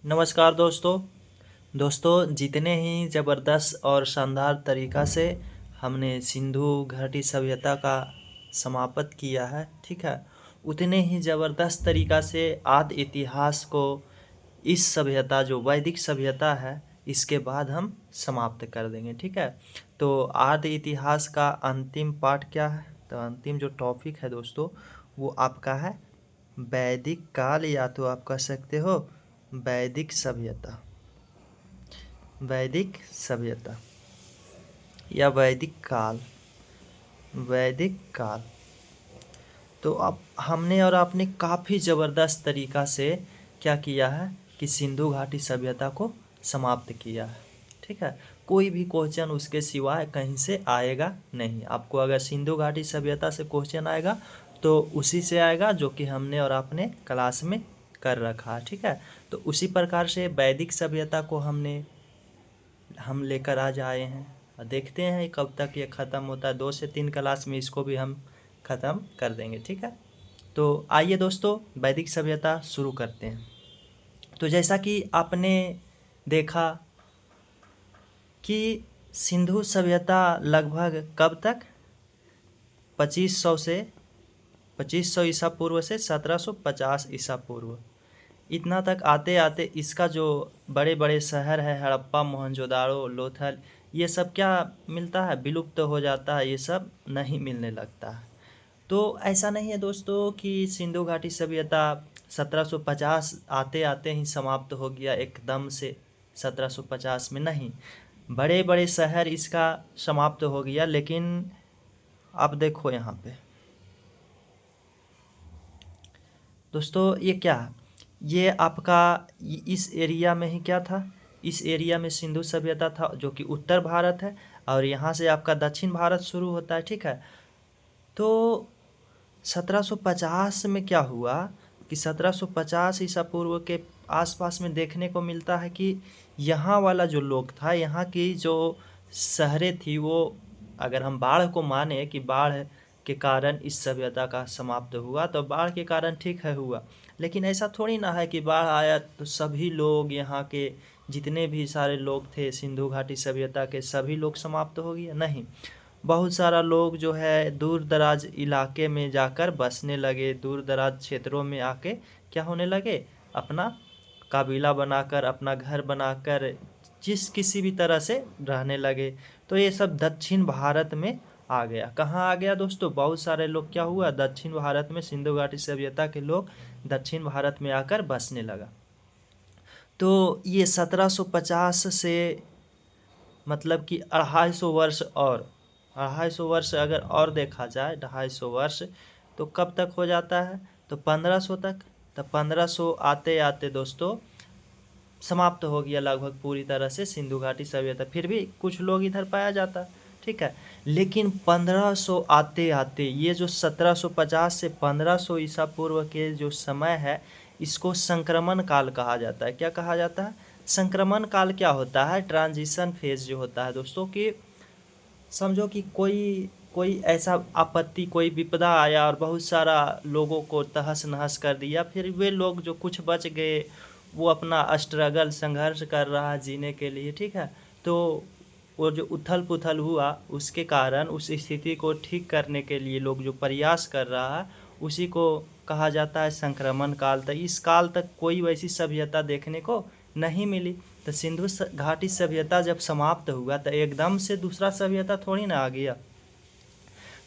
नमस्कार दोस्तों जितने ही ज़बरदस्त और शानदार तरीक़ा से हमने सिंधु घाटी सभ्यता का समाप्त किया है, ठीक है, उतने ही ज़बरदस्त तरीक़ा से आदि इतिहास को इस सभ्यता जो वैदिक सभ्यता है इसके बाद हम समाप्त कर देंगे, ठीक है। तो आदि इतिहास का अंतिम पार्ट क्या है? तो अंतिम जो टॉपिक है दोस्तों वो आपका है वैदिक काल, या तो आप कह सकते हो वैदिक सभ्यता। वैदिक सभ्यता या वैदिक काल। वैदिक काल तो अब हमने और आपने काफ़ी ज़बरदस्त तरीक़ा से क्या किया है कि सिंधु घाटी सभ्यता को समाप्त किया है, ठीक है। कोई भी क्वेश्चन उसके सिवाय कहीं से आएगा नहीं। आपको अगर सिंधु घाटी सभ्यता से क्वेश्चन आएगा तो उसी से आएगा जो कि हमने और आपने क्लास में कर रखा है, ठीक है। तो उसी प्रकार से वैदिक सभ्यता को हम लेकर आज आए हैं और देखते हैं कब तक ये ख़त्म होता है। 2 से 3 क्लास में इसको भी हम ख़त्म कर देंगे, ठीक है। तो आइए दोस्तों वैदिक सभ्यता शुरू करते हैं। तो जैसा कि आपने देखा कि सिंधु सभ्यता लगभग कब तक 2500 ईसा पूर्व से 1750 ईसा पूर्व, इतना तक आते आते इसका जो बड़े बड़े शहर है हड़प्पा, मोहनजोदाड़ो, लोथल, ये सब क्या मिलता है, विलुप्त हो जाता है, ये सब नहीं मिलने लगता है। तो ऐसा नहीं है दोस्तों कि सिंधु घाटी सभ्यता 1750 आते आते ही समाप्त हो गया एकदम से। 1750 में नहीं, बड़े बड़े शहर इसका समाप्त हो गया। लेकिन अब देखो यहाँ पे दोस्तों ये क्या है, ये आपका इस एरिया में ही क्या था, इस एरिया में सिंधु सभ्यता था जो कि उत्तर भारत है, और यहाँ से आपका दक्षिण भारत शुरू होता है, ठीक है। तो 1750 में क्या हुआ कि 1750 ईसा पूर्व के आसपास में देखने को मिलता है कि यहाँ वाला जो लोग था, यहाँ की जो शहरें थी, वो अगर हम बाढ़ को माने कि बाढ़ के कारण इस सभ्यता का समाप्त हुआ, तो बाढ़ के कारण ठीक है हुआ। लेकिन ऐसा थोड़ी ना है कि बाढ़ आया तो सभी लोग, यहाँ के जितने भी सारे लोग थे सिंधु घाटी सभ्यता के, सभी लोग समाप्त हो गया, नहीं। बहुत सारा लोग जो है दूर दराज इलाके में जाकर बसने लगे, दूर दराज क्षेत्रों में आके क्या होने लगे, अपना काबिला बनाकर, अपना घर बनाकर किसी भी तरह से रहने लगे। तो ये सब दक्षिण भारत में आ गया। कहाँ आ गया दोस्तों, बहुत सारे लोग क्या हुआ, दक्षिण भारत में सिंधु घाटी सभ्यता के लोग दक्षिण भारत में आकर बसने लगा। तो ये 1750 से मतलब कि 250 वर्ष, और 250 वर्ष अगर और देखा जाए, 250 वर्ष, तो कब तक हो जाता है, तो 1500 तक। तो 1500 आते आते दोस्तों समाप्त हो गया लगभग पूरी तरह से सिंधु घाटी सभ्यता। फिर भी कुछ लोग इधर पाया जाता, ठीक है। लेकिन 1500 आते आते, ये जो 1750 से 1500 ईसा पूर्व के जो समय है, इसको संक्रमण काल कहा जाता है। क्या कहा जाता है, संक्रमण काल। क्या होता है, ट्रांजिशन फेज जो होता है दोस्तों, कि समझो कि कोई कोई ऐसा आपत्ति, कोई विपदा आया और बहुत सारा लोगों को तहस नहस कर दिया। फिर वे लोग जो कुछ बच गए वो अपना स्ट्रगल, संघर्ष कर रहा है जीने के लिए, ठीक है। तो वो जो उथल पुथल हुआ, उसके कारण उस स्थिति को ठीक करने के लिए लोग जो प्रयास कर रहा है, उसी को कहा जाता है संक्रमण काल। तो इस काल तक कोई वैसी सभ्यता देखने को नहीं मिली। तो सिंधु घाटी सभ्यता जब समाप्त हुआ तो एकदम से दूसरा सभ्यता थोड़ी ना आ गया।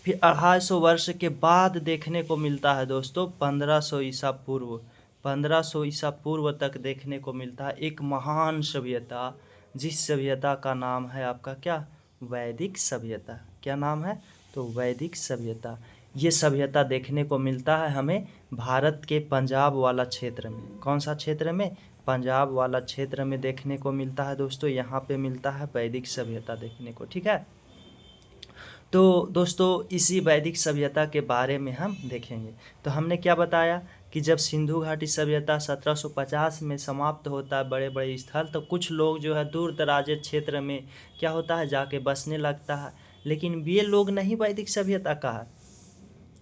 फिर 250 वर्ष के बाद देखने को मिलता है दोस्तों 1500 ईसा पूर्व। 1500 ईसा पूर्व तक देखने को मिलता है एक महान सभ्यता, जिस सभ्यता का नाम है आपका क्या, वैदिक सभ्यता। क्या नाम है, तो वैदिक सभ्यता। ये सभ्यता देखने को मिलता है हमें भारत के पंजाब वाला क्षेत्र में। कौन सा क्षेत्र में, पंजाब वाला क्षेत्र में देखने को मिलता है दोस्तों। यहाँ पे मिलता है वैदिक सभ्यता देखने को, ठीक है। तो दोस्तों इसी वैदिक सभ्यता के बारे में हम देखेंगे। तो हमने क्या बताया कि जब सिंधु घाटी सभ्यता 1750 में समाप्त होता है, बड़े बड़े स्थल, तो कुछ लोग जो है दूर दराज क्षेत्र में क्या होता है जाके बसने लगता है। लेकिन ये लोग नहीं वैदिक सभ्यता का है,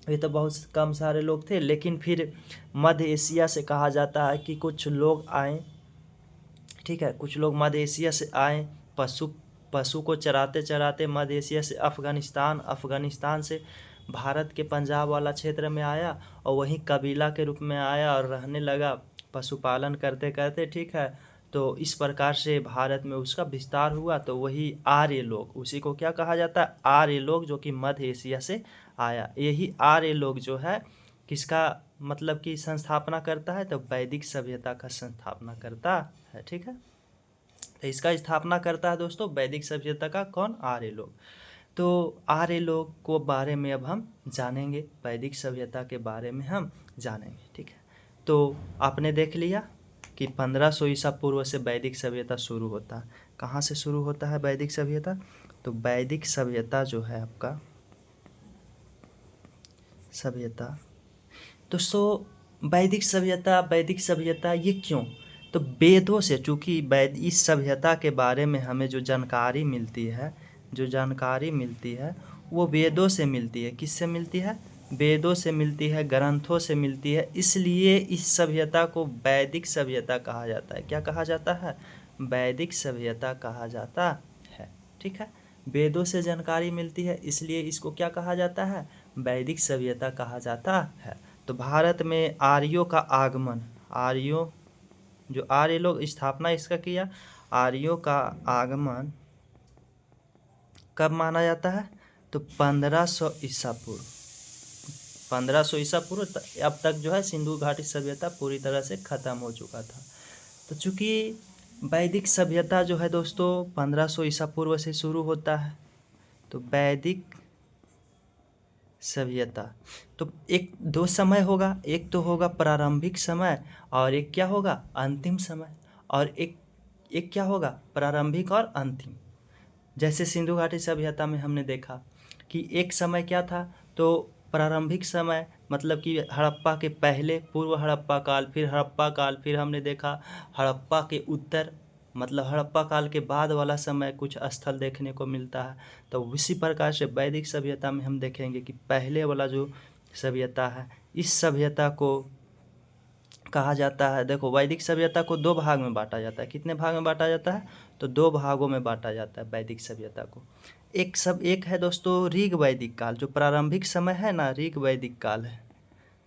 ये तो बहुत कम सारे लोग थे। लेकिन फिर मध्य एशिया से कहा जाता है कि कुछ लोग आए ठीक है। कुछ लोग मध्य एशिया से आए, पशु पशु को चराते चराते मध्य एशिया से अफ़गानिस्तान से भारत के पंजाब वाला क्षेत्र में आया और वहीं कबीला के रूप में आया और रहने लगा पशुपालन करते करते, ठीक है। तो इस प्रकार से भारत में उसका विस्तार हुआ। तो वही आर्य लोग, उसी को क्या कहा जाता है, आर्य लोग, जो कि मध्य एशिया से आया। यही आर्य लोग जो है किसका मतलब कि संस्थापना करता है, तो वैदिक सभ्यता का संस्थापना करता है, ठीक है। तो इसका स्थापना करता है दोस्तों वैदिक सभ्यता का कौन, आर्य लोग। तो आर्य लोग को बारे में अब हम जानेंगे, वैदिक सभ्यता के बारे में हम जानेंगे, ठीक है। तो आपने देख लिया कि 1500 ईसा पूर्व से वैदिक सभ्यता शुरू होता है। कहाँ से शुरू होता है वैदिक सभ्यता, तो वैदिक सभ्यता जो है आपका सभ्यता दोस्तों, वैदिक सभ्यता ये क्यों, तो वेदों से, चूँकि इस सभ्यता के बारे में हमें जो जानकारी मिलती है वो वेदों से मिलती है। किससे मिलती है, वेदों से मिलती है, ग्रंथों से मिलती है। इसलिए इस सभ्यता को वैदिक सभ्यता कहा जाता है। क्या कहा जाता है, वैदिक सभ्यता कहा जाता है, ठीक है। वेदों से जानकारी मिलती है, इसलिए इसको क्या कहा जाता है, वैदिक सभ्यता कहा जाता है। तो भारत में आर्यों का आगमन, जो आर्य लोग स्थापना इसका किया, आर्यों का आगमन कब माना जाता है, तो 1500 ईसा पूर्व। 1500 ईसा पूर्व अब तक जो है सिंधु घाटी सभ्यता पूरी तरह से खत्म हो चुका था। तो चूँकि वैदिक सभ्यता जो है दोस्तों 1500 ईसा पूर्व से शुरू होता है, तो वैदिक सभ्यता, तो एक दो समय होगा, एक तो होगा प्रारंभिक समय और एक क्या होगा, अंतिम समय। और एक क्या होगा, प्रारंभिक और अंतिम। जैसे सिंधु घाटी सभ्यता में हमने देखा कि एक समय क्या था, तो प्रारंभिक समय मतलब कि हड़प्पा के पहले, पूर्व हड़प्पा काल, फिर हड़प्पा काल, फिर हमने देखा हड़प्पा के उत्तर मतलब हड़प्पा काल के बाद वाला समय कुछ स्थल देखने को मिलता है। तो उसी प्रकार से वैदिक सभ्यता में हम देखेंगे कि पहले वाला जो सभ्यता है, इस सभ्यता को कहा जाता है, देखो वैदिक सभ्यता को दो भाग में बांटा जाता है। कितने भाग में बांटा जाता है, तो दो भागों में बांटा जाता है वैदिक सभ्यता को। एक है दोस्तों ऋग वैदिक काल, जो प्रारंभिक समय है ना, ऋग वैदिक काल है,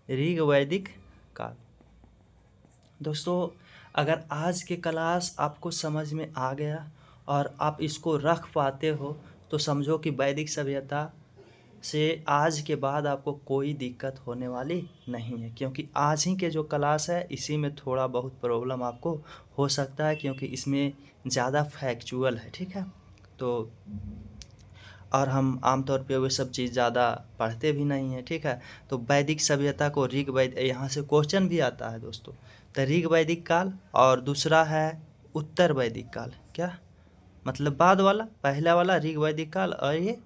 ऋग वैदिक काल। दोस्तों अगर आज के क्लास आपको समझ में आ गया और आप इसको रख पाते हो, तो समझो कि वैदिक सभ्यता से आज के बाद आपको कोई दिक्कत होने वाली नहीं है। क्योंकि आज ही के जो क्लास है इसी में थोड़ा बहुत प्रॉब्लम आपको हो सकता है, क्योंकि इसमें ज़्यादा फैक्चुअल है, ठीक है। तो और हम आमतौर पे वो सब चीज़ ज़्यादा पढ़ते भी नहीं हैं, ठीक है। तो वैदिक सभ्यता को ऋग वैदिक, यहाँ से क्वेश्चन भी आता है दोस्तों। तो ऋग वैदिक काल और दूसरा है उत्तर वैदिक काल। क्या मतलब, बाद वाला, पहला वाला ऋग वैदिक काल और ये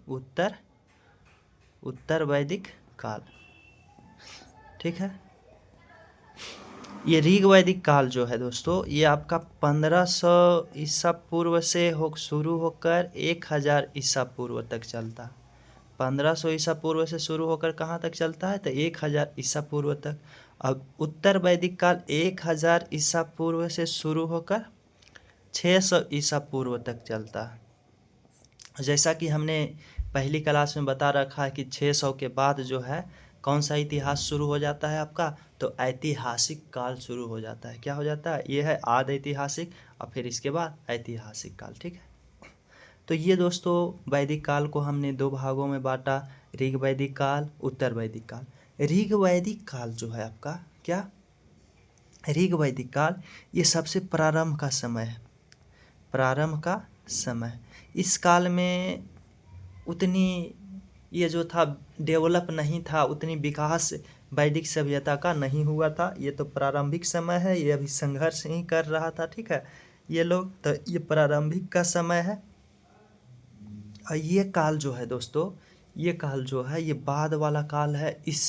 उत्तर वैदिक काल, ठीक है। ये ऋग वैदिक काल जो है दोस्तों, ये आपका 1500 ईसा पूर्व से शुरू होकर 1000 ईसा पूर्व तक चलता है। 1500 ईसा पूर्व से शुरू होकर कहाँ तक चलता है, तो 1000 ईसा पूर्व तक। अब उत्तर वैदिक काल 1000 ईसा पूर्व से शुरू होकर 600 ईसा पूर्व तक चलता है। जैसा कि हमने पहली क्लास में बता रखा है कि 600 के बाद जो है कौन सा इतिहास शुरू हो जाता है आपका, तो ऐतिहासिक काल शुरू हो जाता है। क्या हो जाता है, ये है आद ऐतिहासिक और फिर इसके बाद ऐतिहासिक काल, ठीक है। तो ये दोस्तों वैदिक काल को हमने दो भागों में बांटा, ऋग वैदिक काल, उत्तर वैदिक काल। ऋग वैदिक काल जो है आपका क्या, ऋग वैदिक काल ये सबसे प्रारंभ का समय है, प्रारंभ का समय। इस काल में उतनी ये जो था डेवलप नहीं था, उतनी विकास वैदिक सभ्यता का नहीं हुआ था। ये तो प्रारंभिक समय है, ये अभी संघर्ष ही कर रहा था, ठीक है, ये लोग। तो ये प्रारंभिक का समय है। और ये काल जो है दोस्तों, ये काल जो है ये बाद वाला काल है। इस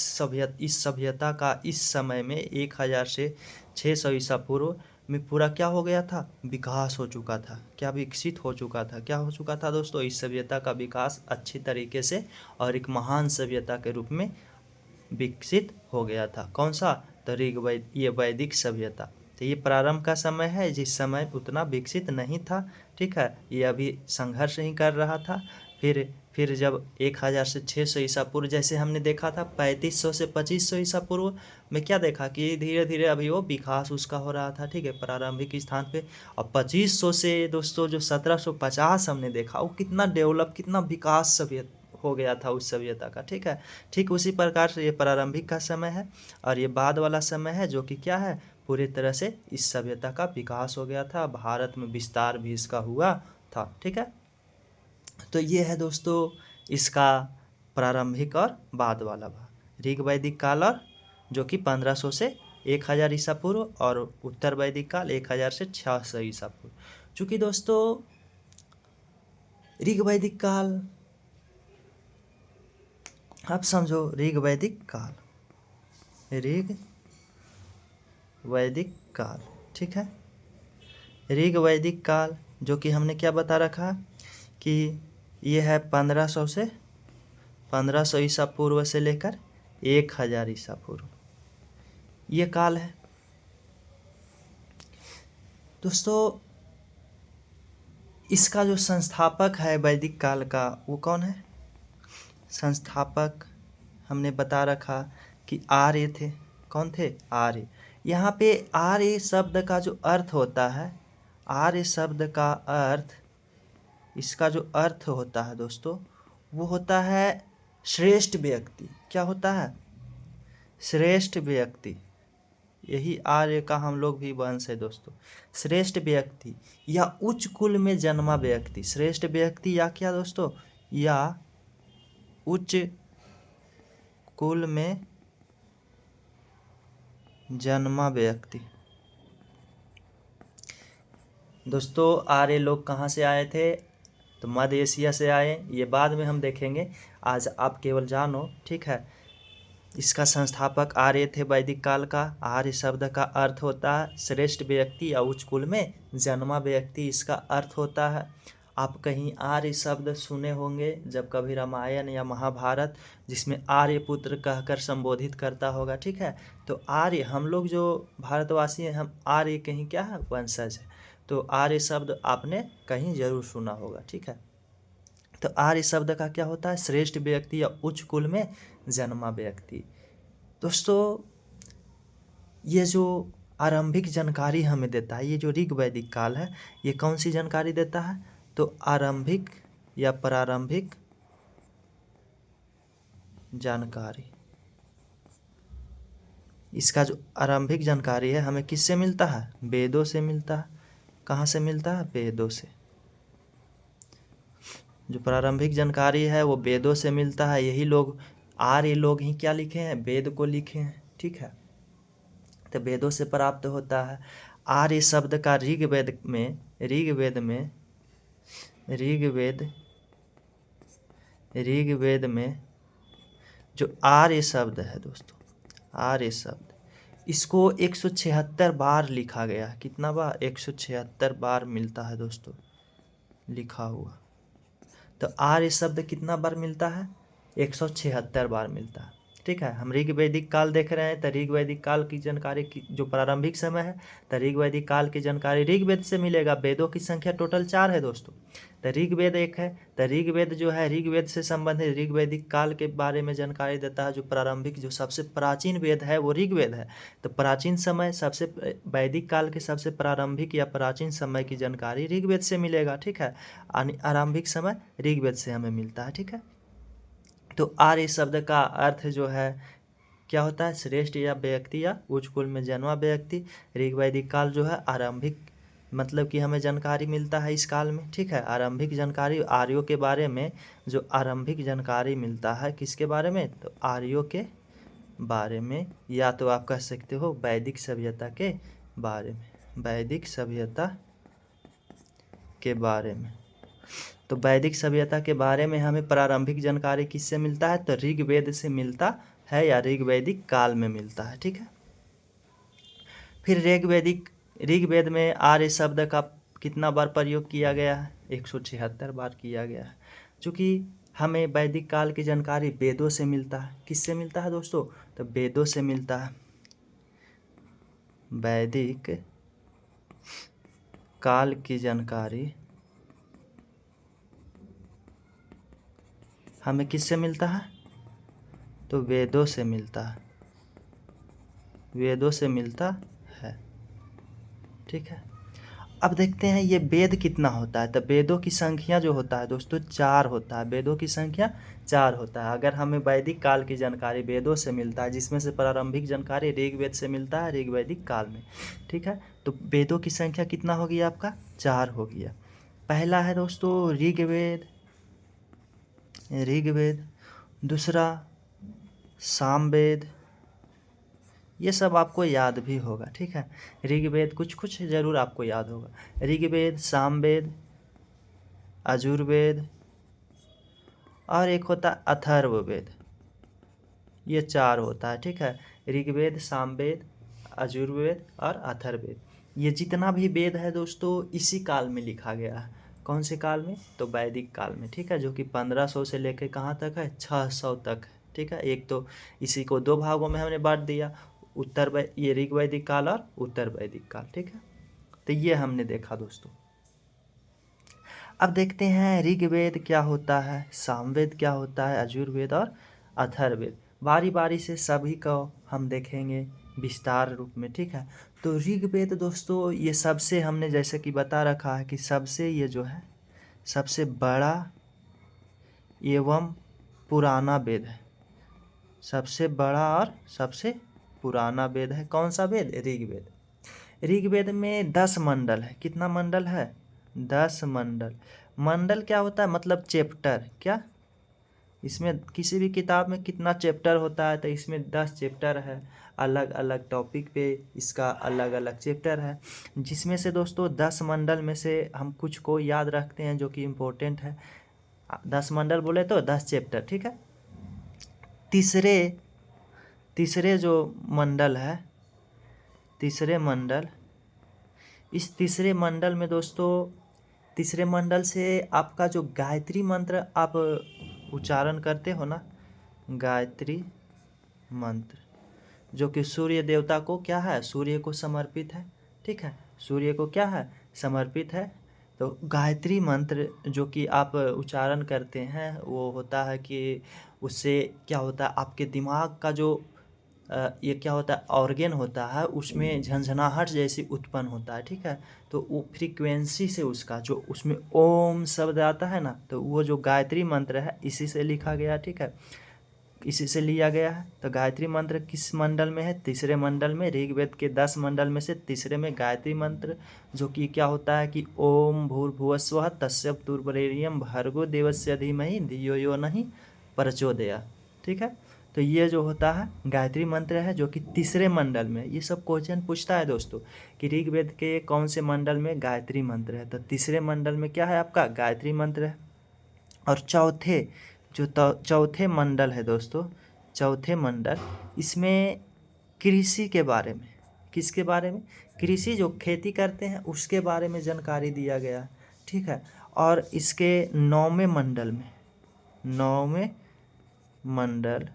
सभ्यता का इस समय में 1000 से 600 ईसा पूर्व में पूरा क्या हो गया था, विकास हो चुका था। क्या विकसित हो चुका था, क्या हो चुका था दोस्तों, इस सभ्यता का विकास अच्छी तरीके से और एक महान सभ्यता के रूप में विकसित हो गया था। कौन सा, तो ये वैदिक सभ्यता, तो ये प्रारंभ का समय है, जिस समय उतना विकसित नहीं था, ठीक है। ये अभी संघर्ष ही कर रहा था। फिर जब 1000 से 600 ईसा पूर्व, जैसे हमने देखा था 3500 से 2500 ईसा पूर्व में क्या देखा कि धीरे धीरे अभी वो विकास उसका हो रहा था, ठीक है, प्रारंभिक स्थान पे। और 2500 से दोस्तों जो 1750 हमने देखा, वो कितना डेवलप, कितना विकास सभ्यता हो गया था उस सभ्यता का, ठीक है। ठीक उसी प्रकार से ये प्रारंभिक का समय है, और ये बाद वाला समय है जो कि क्या है, पूरी तरह से इस सभ्यता का विकास हो गया था, भारत में विस्तार भी इसका हुआ था, ठीक है। तो ये है दोस्तों इसका प्रारंभिक और बाद वाला भाग, ऋग वैदिक काल, और जो कि 1500 से 1000 ईसा पूर्व, और उत्तर वैदिक काल 1000 से 600 ईसा पूर्व। चूँकि दोस्तों ऋग वैदिक काल, आप समझो ऋग वैदिक काल, ऋग वैदिक काल, ठीक है। ऋग वैदिक काल जो कि हमने क्या बता रखा कि ये है 1500 ईसा पूर्व से लेकर 1000 ईसा पूर्व, ये काल है दोस्तों। इसका जो संस्थापक है वैदिक काल का, वो कौन है? संस्थापक हमने बता रखा कि आर्य थे। कौन थे? आर्य। यहाँ पे आर्य शब्द का जो अर्थ होता है, आर्य शब्द का अर्थ, इसका जो अर्थ होता है दोस्तों, वो होता है श्रेष्ठ व्यक्ति। क्या होता है? श्रेष्ठ व्यक्ति। यही आर्य का हम लोग भी वंश है दोस्तों। श्रेष्ठ व्यक्ति या उच्च कुल में जन्मा व्यक्ति, श्रेष्ठ व्यक्ति या क्या दोस्तों, या उच्च कुल में जन्मा व्यक्ति। दोस्तों आर्य लोग कहाँ से आए थे? तो मध्य एशिया से आए, ये बाद में हम देखेंगे, आज आप केवल जानो, ठीक है। इसका संस्थापक आर्य थे वैदिक काल का। आर्य शब्द का अर्थ होता है श्रेष्ठ व्यक्ति या उच्च कुल में जन्मा व्यक्ति, इसका अर्थ होता है। आप कहीं आर्य शब्द सुने होंगे जब कभी रामायण या महाभारत, जिसमें आर्यपुत्र कहकर संबोधित करता होगा, ठीक है। तो आर्य, हम लोग जो भारतवासी हैं, हम आर्य कहीं क्या है, वंशज है। तो आर्य शब्द आपने कहीं जरूर सुना होगा, ठीक है। तो आर्य शब्द का क्या होता है? श्रेष्ठ व्यक्ति या उच्च कुल में जन्मा व्यक्ति। दोस्तों ये जो आरंभिक जानकारी हमें देता है, ये जो ऋग वैदिक काल है, ये कौन सी जानकारी देता है? तो आरंभिक या प्रारंभिक जानकारी। इसका जो आरंभिक जानकारी है हमें किससे मिलता है? वेदों से मिलता है। कहाँ से मिलता है? वेदों से। जो प्रारंभिक जानकारी है वो वेदों से मिलता है। यही लोग, आर्य लोग ही क्या लिखे हैं? वेद को लिखे हैं, ठीक है। तो वेदों से प्राप्त होता है। आर्य शब्द का ऋग्वेद में जो आर्य शब्द है दोस्तों, आर्य शब्द, इसको 176 बार लिखा गया। कितना बार? 176 बार मिलता है दोस्तों लिखा हुआ। तो आर्य शब्द कितना बार मिलता है? 176 बार मिलता है, ठीक है। हम ऋग वैदिक काल देख रहे हैं, तो ऋग वैदिक काल की जानकारी की जो प्रारंभिक समय है, तो ऋग वैदिक काल की जानकारी ऋग्वेद से मिलेगा। वेदों की संख्या टोटल 4 है दोस्तों। तो ऋग्वेद एक है, तो ऋग्वेद जो है, ऋग्वेद से संबंधित ऋग वैदिक काल के बारे में जानकारी देता है। जो प्रारंभिक, जो सबसे प्राचीन वेद है वो ऋग्वेद है। तो प्राचीन समय, सबसे वैदिक काल के सबसे प्रारंभिक या प्राचीन समय की जानकारी ऋग्वेद से मिलेगा, ठीक है। आरंभिक समय ऋग्वेद से हमें मिलता है, ठीक है। तो आर्य शब्द का अर्थ जो है क्या होता है? श्रेष्ठ या व्यक्ति या उच्च कुल में जन्मा व्यक्ति। ऋग वैदिक काल जो है आरंभिक, मतलब कि हमें जानकारी मिलता है इस काल में, ठीक है। आरंभिक जानकारी आर्यों के बारे में, जो आरंभिक जानकारी मिलता है किसके बारे में? तो आर्यों के बारे में, या तो आप कह सकते हो वैदिक सभ्यता के बारे में, वैदिक सभ्यता के बारे में। तो वैदिक सभ्यता के बारे में हमें प्रारंभिक जानकारी किससे मिलता है? तो ऋग्वेद से मिलता है, या ऋग वैदिक काल में मिलता है, ठीक है। फिर ऋग्वेद में आर्य शब्द का कितना बार प्रयोग किया गया है? 176 बार किया गया है। चूँकि हमें वैदिक काल की जानकारी वेदों से मिलता है। किससे मिलता है दोस्तों? तो वेदों से मिलता है। वैदिक काल की जानकारी हमें किससे मिलता है? तो वेदों से मिलता है, वेदों से मिलता है। ठीक है, अब देखते हैं ये वेद कितना होता है। तो वेदों की संख्या जो होता है दोस्तों 4 होता है। वेदों की संख्या 4 होता है। अगर हमें वैदिक काल की जानकारी वेदों से मिलता है, जिसमें से प्रारंभिक जानकारी ऋग्वेद से मिलता है, ऋग्वैदिक काल में। ठीक है, तो वेदों की संख्या कितना हो गया आपका? 4 हो गया। पहला है दोस्तों ऋग्वेद, ऋग्वेद। दूसरा सामवेद, ये सब आपको याद भी होगा। ठीक है, ऋग्वेद कुछ कुछ जरूर आपको याद होगा। ऋग्वेद, सामवेद, यजुर्वेद और एक होता है अथर्ववेद। ये 4 होता है। ठीक है, ऋग्वेद, सामवेद, यजुर्वेद और अथर्ववेद। ये जितना भी वेद है दोस्तों इसी काल में लिखा गया है। कौन से काल में? तो वैदिक काल में। ठीक है, जो कि 1500 से लेकर कहाँ तक है? 600 तक है। ठीक है, एक तो इसी को 2 भागों में हमने बांट दिया, ये ऋग वैदिक काल और उत्तर वैदिक काल। ठीक है, तो ये हमने देखा दोस्तों। अब देखते हैं ऋग्वेद क्या होता है, सामवेद क्या होता है, यजुर्वेद और अथर्ववेद। बारी बारी से सभी को हम देखेंगे विस्तार रूप में। ठीक है, तो ऋग्वेद दोस्तों ये सबसे हमने जैसे कि बता रखा है कि सबसे ये जो है सबसे बड़ा एवं पुराना वेद है। सबसे बड़ा और सबसे पुराना वेद है। कौन सा वेद? ऋग्वेद। ऋग्वेद में 10 मंडल है। कितना मंडल है? 10 मंडल। मंडल क्या होता है? मतलब चैप्टर। क्या इसमें किसी भी किताब में कितना चैप्टर होता है? तो इसमें 10 चैप्टर है। अलग अलग टॉपिक पे इसका अलग अलग चैप्टर है, जिसमें से दोस्तों 10 मंडल में से हम कुछ को याद रखते हैं जो कि इम्पोर्टेंट है। 10 मंडल बोले तो 10 चैप्टर। ठीक है, तीसरे तीसरे जो मंडल है, तीसरे मंडल, इस तीसरे मंडल में दोस्तों तीसरे मंडल से आपका जो गायत्री मंत्र आप उच्चारण करते हो ना, गायत्री मंत्र, जो कि सूर्य देवता को क्या है? सूर्य को समर्पित है। ठीक है, सूर्य को क्या है? समर्पित है। तो गायत्री मंत्र जो कि आप उच्चारण करते हैं वो होता है कि उससे क्या होता है, आपके दिमाग का जो ये क्या होता है, ऑर्गेन होता है, उसमें झंझनाहट जैसी उत्पन्न होता है। ठीक है, तो वो फ्रीक्वेंसी से उसका जो उसमें ओम शब्द आता है ना, तो वो जो गायत्री मंत्र है इसी से लिखा गया। ठीक है, इसी से लिया गया है। तो गायत्री मंत्र किस मंडल में है? तीसरे मंडल में। ऋग्वेद के 10 मंडल में से तीसरे में गायत्री मंत्र, जो कि क्या होता है कि ओम भूर्भुवस्वः तस्य तुर्वरेण्यं भर्गो देवस्य धीमहि धियो यो नः प्रचोदयात्। ठीक है, तो ये जो होता है गायत्री मंत्र है, जो कि तीसरे मंडल में। ये सब क्वेश्चन पूछता है दोस्तों कि ऋग्वेद के कौन से मंडल में गायत्री मंत्र है? तो तीसरे मंडल में क्या है आपका? गायत्री मंत्र है। और चौथे मंडल है दोस्तों, चौथे मंडल, इसमें कृषि के बारे में। किसके बारे में? कृषि, जो खेती करते हैं उसके बारे में जानकारी दिया गया। ठीक है, और इसके 9वें मंडल में, 9वें मंडल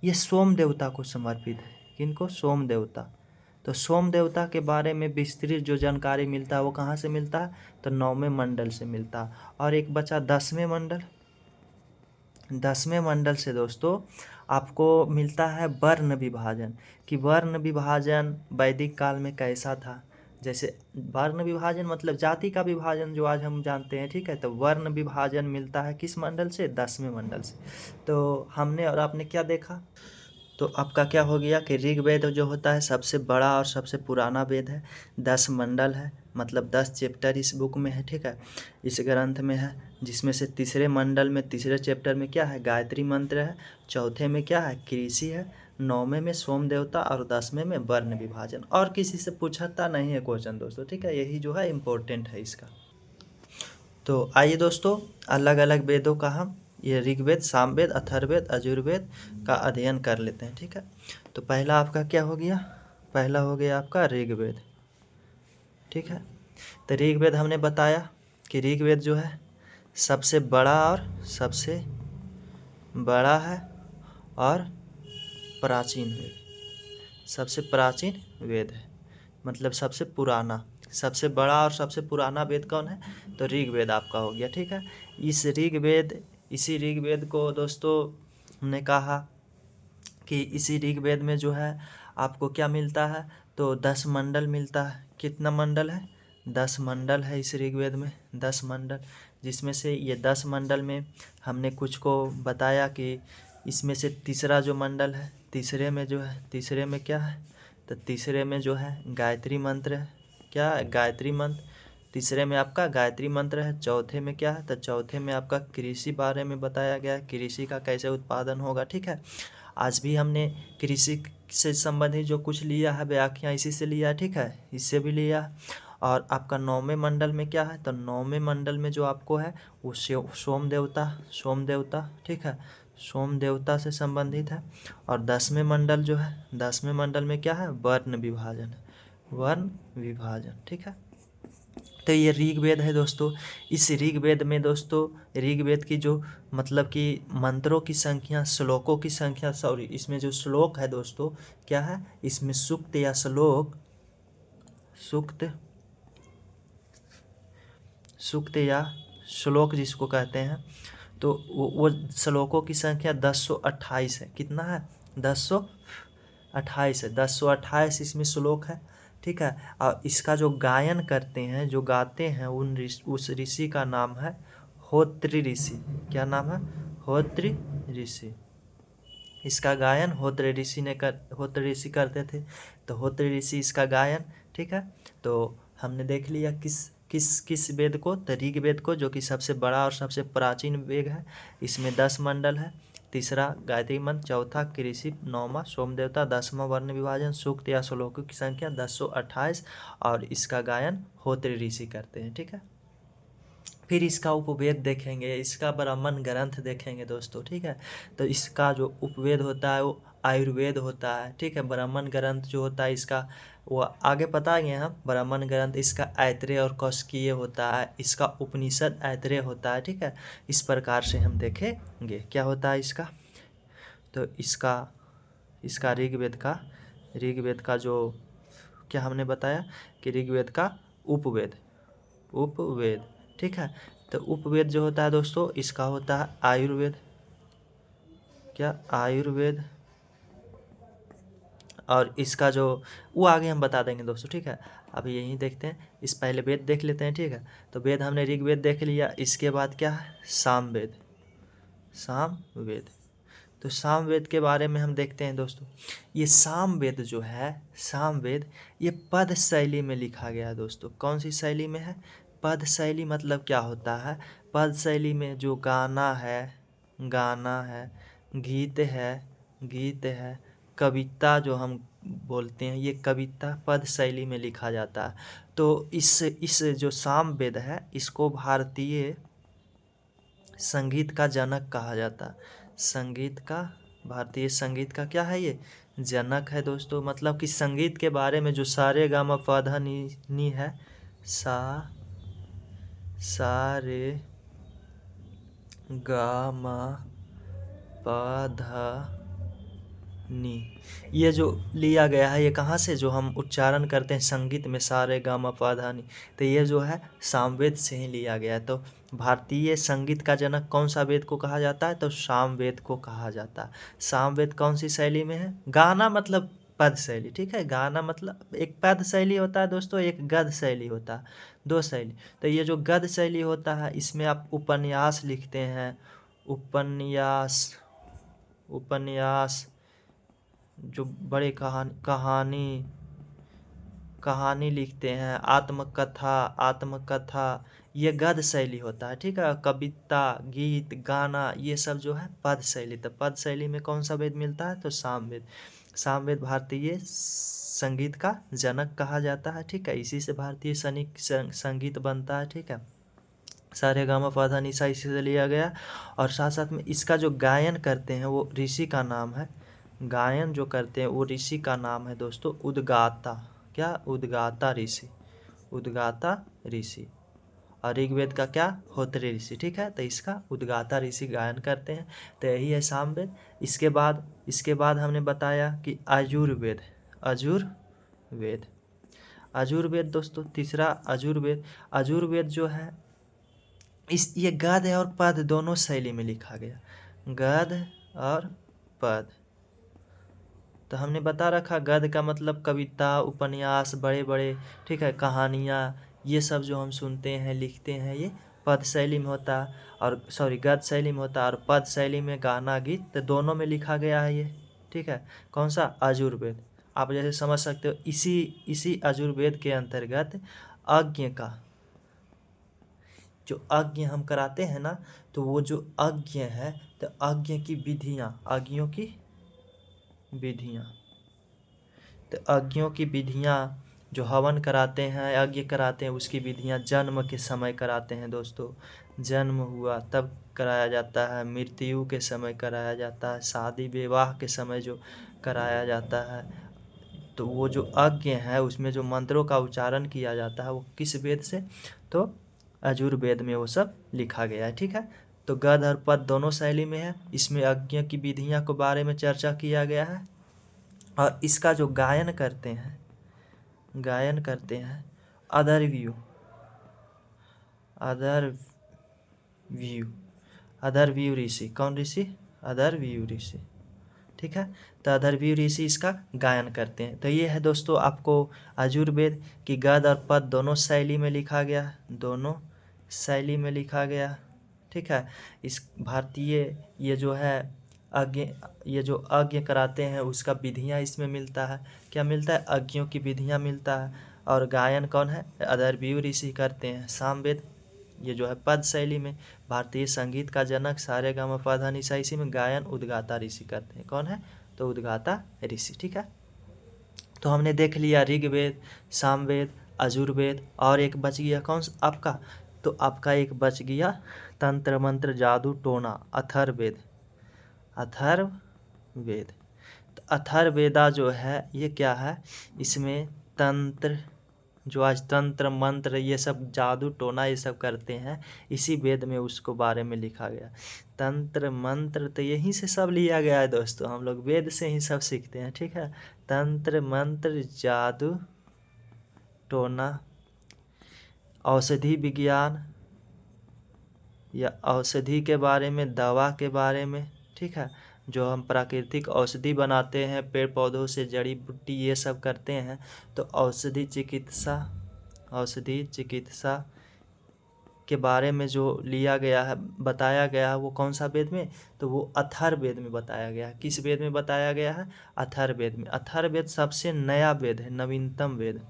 ये सोम देवता को समर्पित है। किनको? सोम देवता। तो सोम देवता के बारे में विस्तृत जो जानकारी मिलता है वो कहाँ से मिलता है? तो 9वें मंडल से मिलता है। और एक बचा 10वें मंडल। 10वें मंडल से दोस्तों आपको मिलता है वर्ण विभाजन, कि वर्ण विभाजन वैदिक काल में कैसा था। जैसे वर्ण विभाजन मतलब जाति का विभाजन जो आज हम जानते हैं। ठीक है, तो वर्ण विभाजन मिलता है किस मंडल से? 10वें मंडल से। तो हमने और आपने क्या देखा? तो आपका क्या हो गया कि ऋग्वेद जो होता है सबसे बड़ा और सबसे पुराना वेद है। 10 मंडल है, मतलब 10 चैप्टर इस बुक में है। ठीक है, इस ग्रंथ में है, जिसमें से तीसरे मंडल में तीसरे चैप्टर में क्या है? गायत्री मंत्र है। चौथे में क्या है? कृषि है। 9वें में सोम देवता और 10वें में वर्ण विभाजन। और किसी से पूछता नहीं है क्वेश्चन दोस्तों। ठीक है, यही जो है इम्पोर्टेंट है इसका। तो आइए दोस्तों अलग अलग वेदों का हम ये ऋग्वेद, सामवेद, अथर्ववेद, यजुर्वेद का अध्ययन कर लेते हैं। ठीक है, तो पहला आपका क्या हो गया? पहला हो गया आपका ऋग्वेद। ठीक है, तो ऋग्वेद हमने बताया कि ऋग्वेद जो है सबसे बड़ा और सबसे बड़ा है और प्राचीन वेद, सबसे प्राचीन वेद है, मतलब सबसे पुराना। सबसे बड़ा और सबसे पुराना वेद कौन है? तो ऋग्वेद आपका हो गया, ठीक है। इसी ऋग्वेद को दोस्तों हमने कहा कि इसी ऋग्वेद में जो है आपको क्या मिलता है? तो 10 मंडल मिलता है। कितना मंडल है? 10 मंडल है इस ऋग्वेद में, 10 मंडल, जिसमें से ये 10 मंडल में हमने कुछ को बताया कि इसमें से तीसरा जो मंडल है, तीसरे में क्या है? तो तीसरे में जो है गायत्री मंत्र है। क्या है? गायत्री मंत्र। तीसरे में आपका गायत्री मंत्र है। चौथे में क्या है? तो चौथे में आपका कृषि बारे में बताया गया है, कृषि का कैसे उत्पादन होगा, ठीक है। आज भी हमने कृषि से संबंधित जो कुछ लिया है व्याख्या इसी से लिया है, ठीक है, इससे भी लिया। और आपका 9वें मंडल में क्या है? तो 9वें मंडल में जो आपको है वो सोम देवता, ठीक है, सोम देवता से संबंधित है। और 10वें मंडल जो है, 10वें मंडल में क्या है? वर्ण विभाजन, ठीक है। तो ये ऋग्वेद है दोस्तों। इस ऋग्वेद में दोस्तों, ऋग्वेद की जो मतलब कि मंत्रों की संख्या, श्लोकों की संख्या, सॉरी, इसमें जो श्लोक है दोस्तों, क्या है? इसमें सूक्त या श्लोक जिसको कहते हैं, तो वो श्लोकों की संख्या 1028 है। कितना है? 1028 है। 1028 इसमें श्लोक है, ठीक है। और इसका जो गायन करते हैं, जो गाते हैं, उस ऋषि का नाम है होत्री ऋषि। क्या नाम है? होत्री ऋषि। इसका गायन होत्री ऋषि करते थे। तो होत्री ऋषि इसका गायन, ठीक है। तो हमने देख लिया किस वेद को? तो ऋग्वेद को, जो कि सबसे बड़ा और सबसे प्राचीन वेद है। इसमें 10 मंडल है। तीसरा गायत्री मंत्र, चौथा कृषि, 9वां सोम देवता, 10वां वर्ण विभाजन, सूक्त या श्लोकों की संख्या 1028, और इसका गायन होत्री ऋषि करते हैं, ठीक है। फिर इसका उपवेद देखेंगे, इसका ब्राह्मण ग्रंथ देखेंगे दोस्तों, ठीक है। तो इसका जो उपवेद होता है वो आयुर्वेद होता है, ठीक है। ब्राह्मण ग्रंथ जो होता है इसका, वो आगे बताएंगे हम। ब्राह्मण ग्रंथ इसका ऐत्रेय और कौशिकीय होता है, इसका उपनिषद ऐत्रेय होता है, ठीक है। इस प्रकार से हम देखेंगे क्या होता है इसका। तो इसका ऋग्वेद का जो क्या हमने बताया कि ऋग्वेद का उपवेद, ठीक है। तो उपवेद जो होता है दोस्तों, इसका होता है आयुर्वेद। क्या? आयुर्वेद। और इसका जो वो आगे हम बता देंगे दोस्तों, ठीक है। अभी यही देखते हैं, इस पहले वेद देख लेते हैं, ठीक है। तो वेद हमने ऋग्वेद देख लिया। इसके बाद क्या है? सामवेद। तो सामवेद के बारे में हम देखते हैं दोस्तों। ये सामवेद जो है, ये पद शैली में लिखा गया है दोस्तों। कौन सी शैली में है? पद शैली। मतलब क्या होता है? पद शैली में जो गाना है, गीत है, कविता जो हम बोलते हैं, ये कविता पद शैली में लिखा जाता है। तो इस जो सामवेद है, इसको भारतीय संगीत का जनक कहा जाता है। भारतीय संगीत का क्या है? ये जनक है दोस्तों। मतलब कि संगीत के बारे में जो सारे गा मा पा धा नी है, सारे गा मा पा धा नी, ये जो लिया गया है, ये कहाँ से जो हम उच्चारण करते हैं संगीत में, सारे गा मा पा धा नी, तो ये जो है सामवेद से ही लिया गया है। तो भारतीय संगीत का जनक कौन सा वेद को कहा जाता है? तो सामवेद को कहा जाता है। सामवेद कौन सी शैली में है? गाना मतलब पद शैली, ठीक है। गाना मतलब एक पद शैली होता है दोस्तों, एक गद्य शैली होता है, दो शैली। तो ये जो गद्य शैली होता है, इसमें आप उपन्यास लिखते हैं, उपन्यास जो बड़े कहानी लिखते हैं, आत्मकथा, ये गद्य शैली होता है, ठीक है। कविता, गीत, गाना, ये सब जो है पद शैली। तो पद शैली में कौन सा वेद मिलता है? तो सामवेद भारतीय संगीत का जनक कहा जाता है, ठीक है। इसी से भारतीय संगीत बनता है, ठीक है। सारे गा मा पा धा नी सा इसी से लिया गया। और साथ साथ में इसका जो गायन करते हैं वो ऋषि का नाम है, गायन जो करते हैं वो ऋषि का नाम है दोस्तों उद्गाता। क्या? उद्गाता ऋषि। और ऋग्वेद का क्या? होत्री ऋषि, ठीक है। तो इसका उद्गाता ऋषि गायन करते हैं। तो यही है सामवेद। इसके बाद हमने बताया कि आजुर्वेद दोस्तों, तीसरा आजुर्वेद। आजुर्वेद जो है ये गद्य और पद्य दोनों शैली में लिखा गया, गद्य और पद्य। तो हमने बता रखा गद्य का मतलब कविता, उपन्यास, बड़े बड़े, ठीक है, कहानियाँ, ये सब जो हम सुनते हैं लिखते हैं ये पद्य शैली में होता है, और सॉरी गद्य शैली में होता है। और पद्य शैली में गाना गीत तो दोनों में लिखा गया है ये, ठीक है। कौन सा? आजुर्वेद। आप जैसे समझ सकते हो इसी आजुर्वेद के अंतर्गत यज्ञ का जो यज्ञ हम कराते हैं ना, तो वो जो यज्ञ है तो यज्ञ की विधियाँ, यज्ञों की विधियाँ, तो यज्ञों की विधियाँ जो हवन कराते हैं, यज्ञ कराते हैं, उसकी विधियाँ जन्म के समय कराते हैं दोस्तों। जन्म हुआ तब कराया जाता है, मृत्यु के समय कराया जाता है, शादी विवाह के समय जो कराया जाता है। तो वो जो यज्ञ है उसमें जो मंत्रों का उच्चारण किया जाता है वो किस वेद से? तो यजुर्वेद में वो सब लिखा गया है, ठीक है। तो गद्य और पद्य दोनों शैली में है। इसमें यज्ञ की विधियाँ के बारे में चर्चा किया गया है। और इसका जो गायन करते हैं अधर्व्यू ऋषि। कौन ऋषि? अधर्व्यू ऋषि, ठीक है। तो अधर्व्यू ऋषि इसका गायन करते हैं। तो ये है दोस्तों आपको आयुर्वेद की गद्य और पद्य दोनों शैली में लिखा गया, दोनों शैली में लिखा गया, ठीक है। इस भारतीय ये जो है ये जो यज्ञ कराते हैं उसका विधियाँ इसमें मिलता है। क्या मिलता है? यज्ञों की विधियाँ मिलता है। और गायन कौन है? अधर्व्यू ऋषि करते हैं। सामवेद ये जो है पद शैली में, भारतीय संगीत का जनक सारेगामापधनिसा, इसी में गायन उद्गाता ऋषि करते हैं। कौन है? तो उद्गाता ऋषि, ठीक है। तो हमने देख लिया ऋग्वेद, सामवेद, आयुर्वेद, और एक बच गया कौन सा आपका? तो आपका एक बच गया तंत्र मंत्र जादू टोना, अथर्ववेद। अथर्ववेद, तो अथर्ववेदा जो है ये क्या है? इसमें तंत्र, जो आज तंत्र मंत्र ये सब जादू टोना ये सब करते हैं, इसी वेद में उसको बारे में लिखा गया। तंत्र मंत्र तो यहीं से सब लिया गया है दोस्तों, हम लोग वेद से ही सब सीखते हैं, ठीक है। तंत्र मंत्र जादू टोना, औषधि विज्ञान या औषधि के बारे में, दवा के बारे में, ठीक है। जो हम प्राकृतिक औषधि बनाते हैं पेड़ पौधों से, जड़ी बूटी ये सब करते हैं, तो औषधि चिकित्सा के बारे में जो लिया गया है, बताया गया है, वो कौन सा वेद में? तो वो अथर्ववेद में बताया गया है। किस वेद में बताया गया है? अथर्ववेद में। अथर्ववेद सबसे नया वेद है, नवीनतम वेद।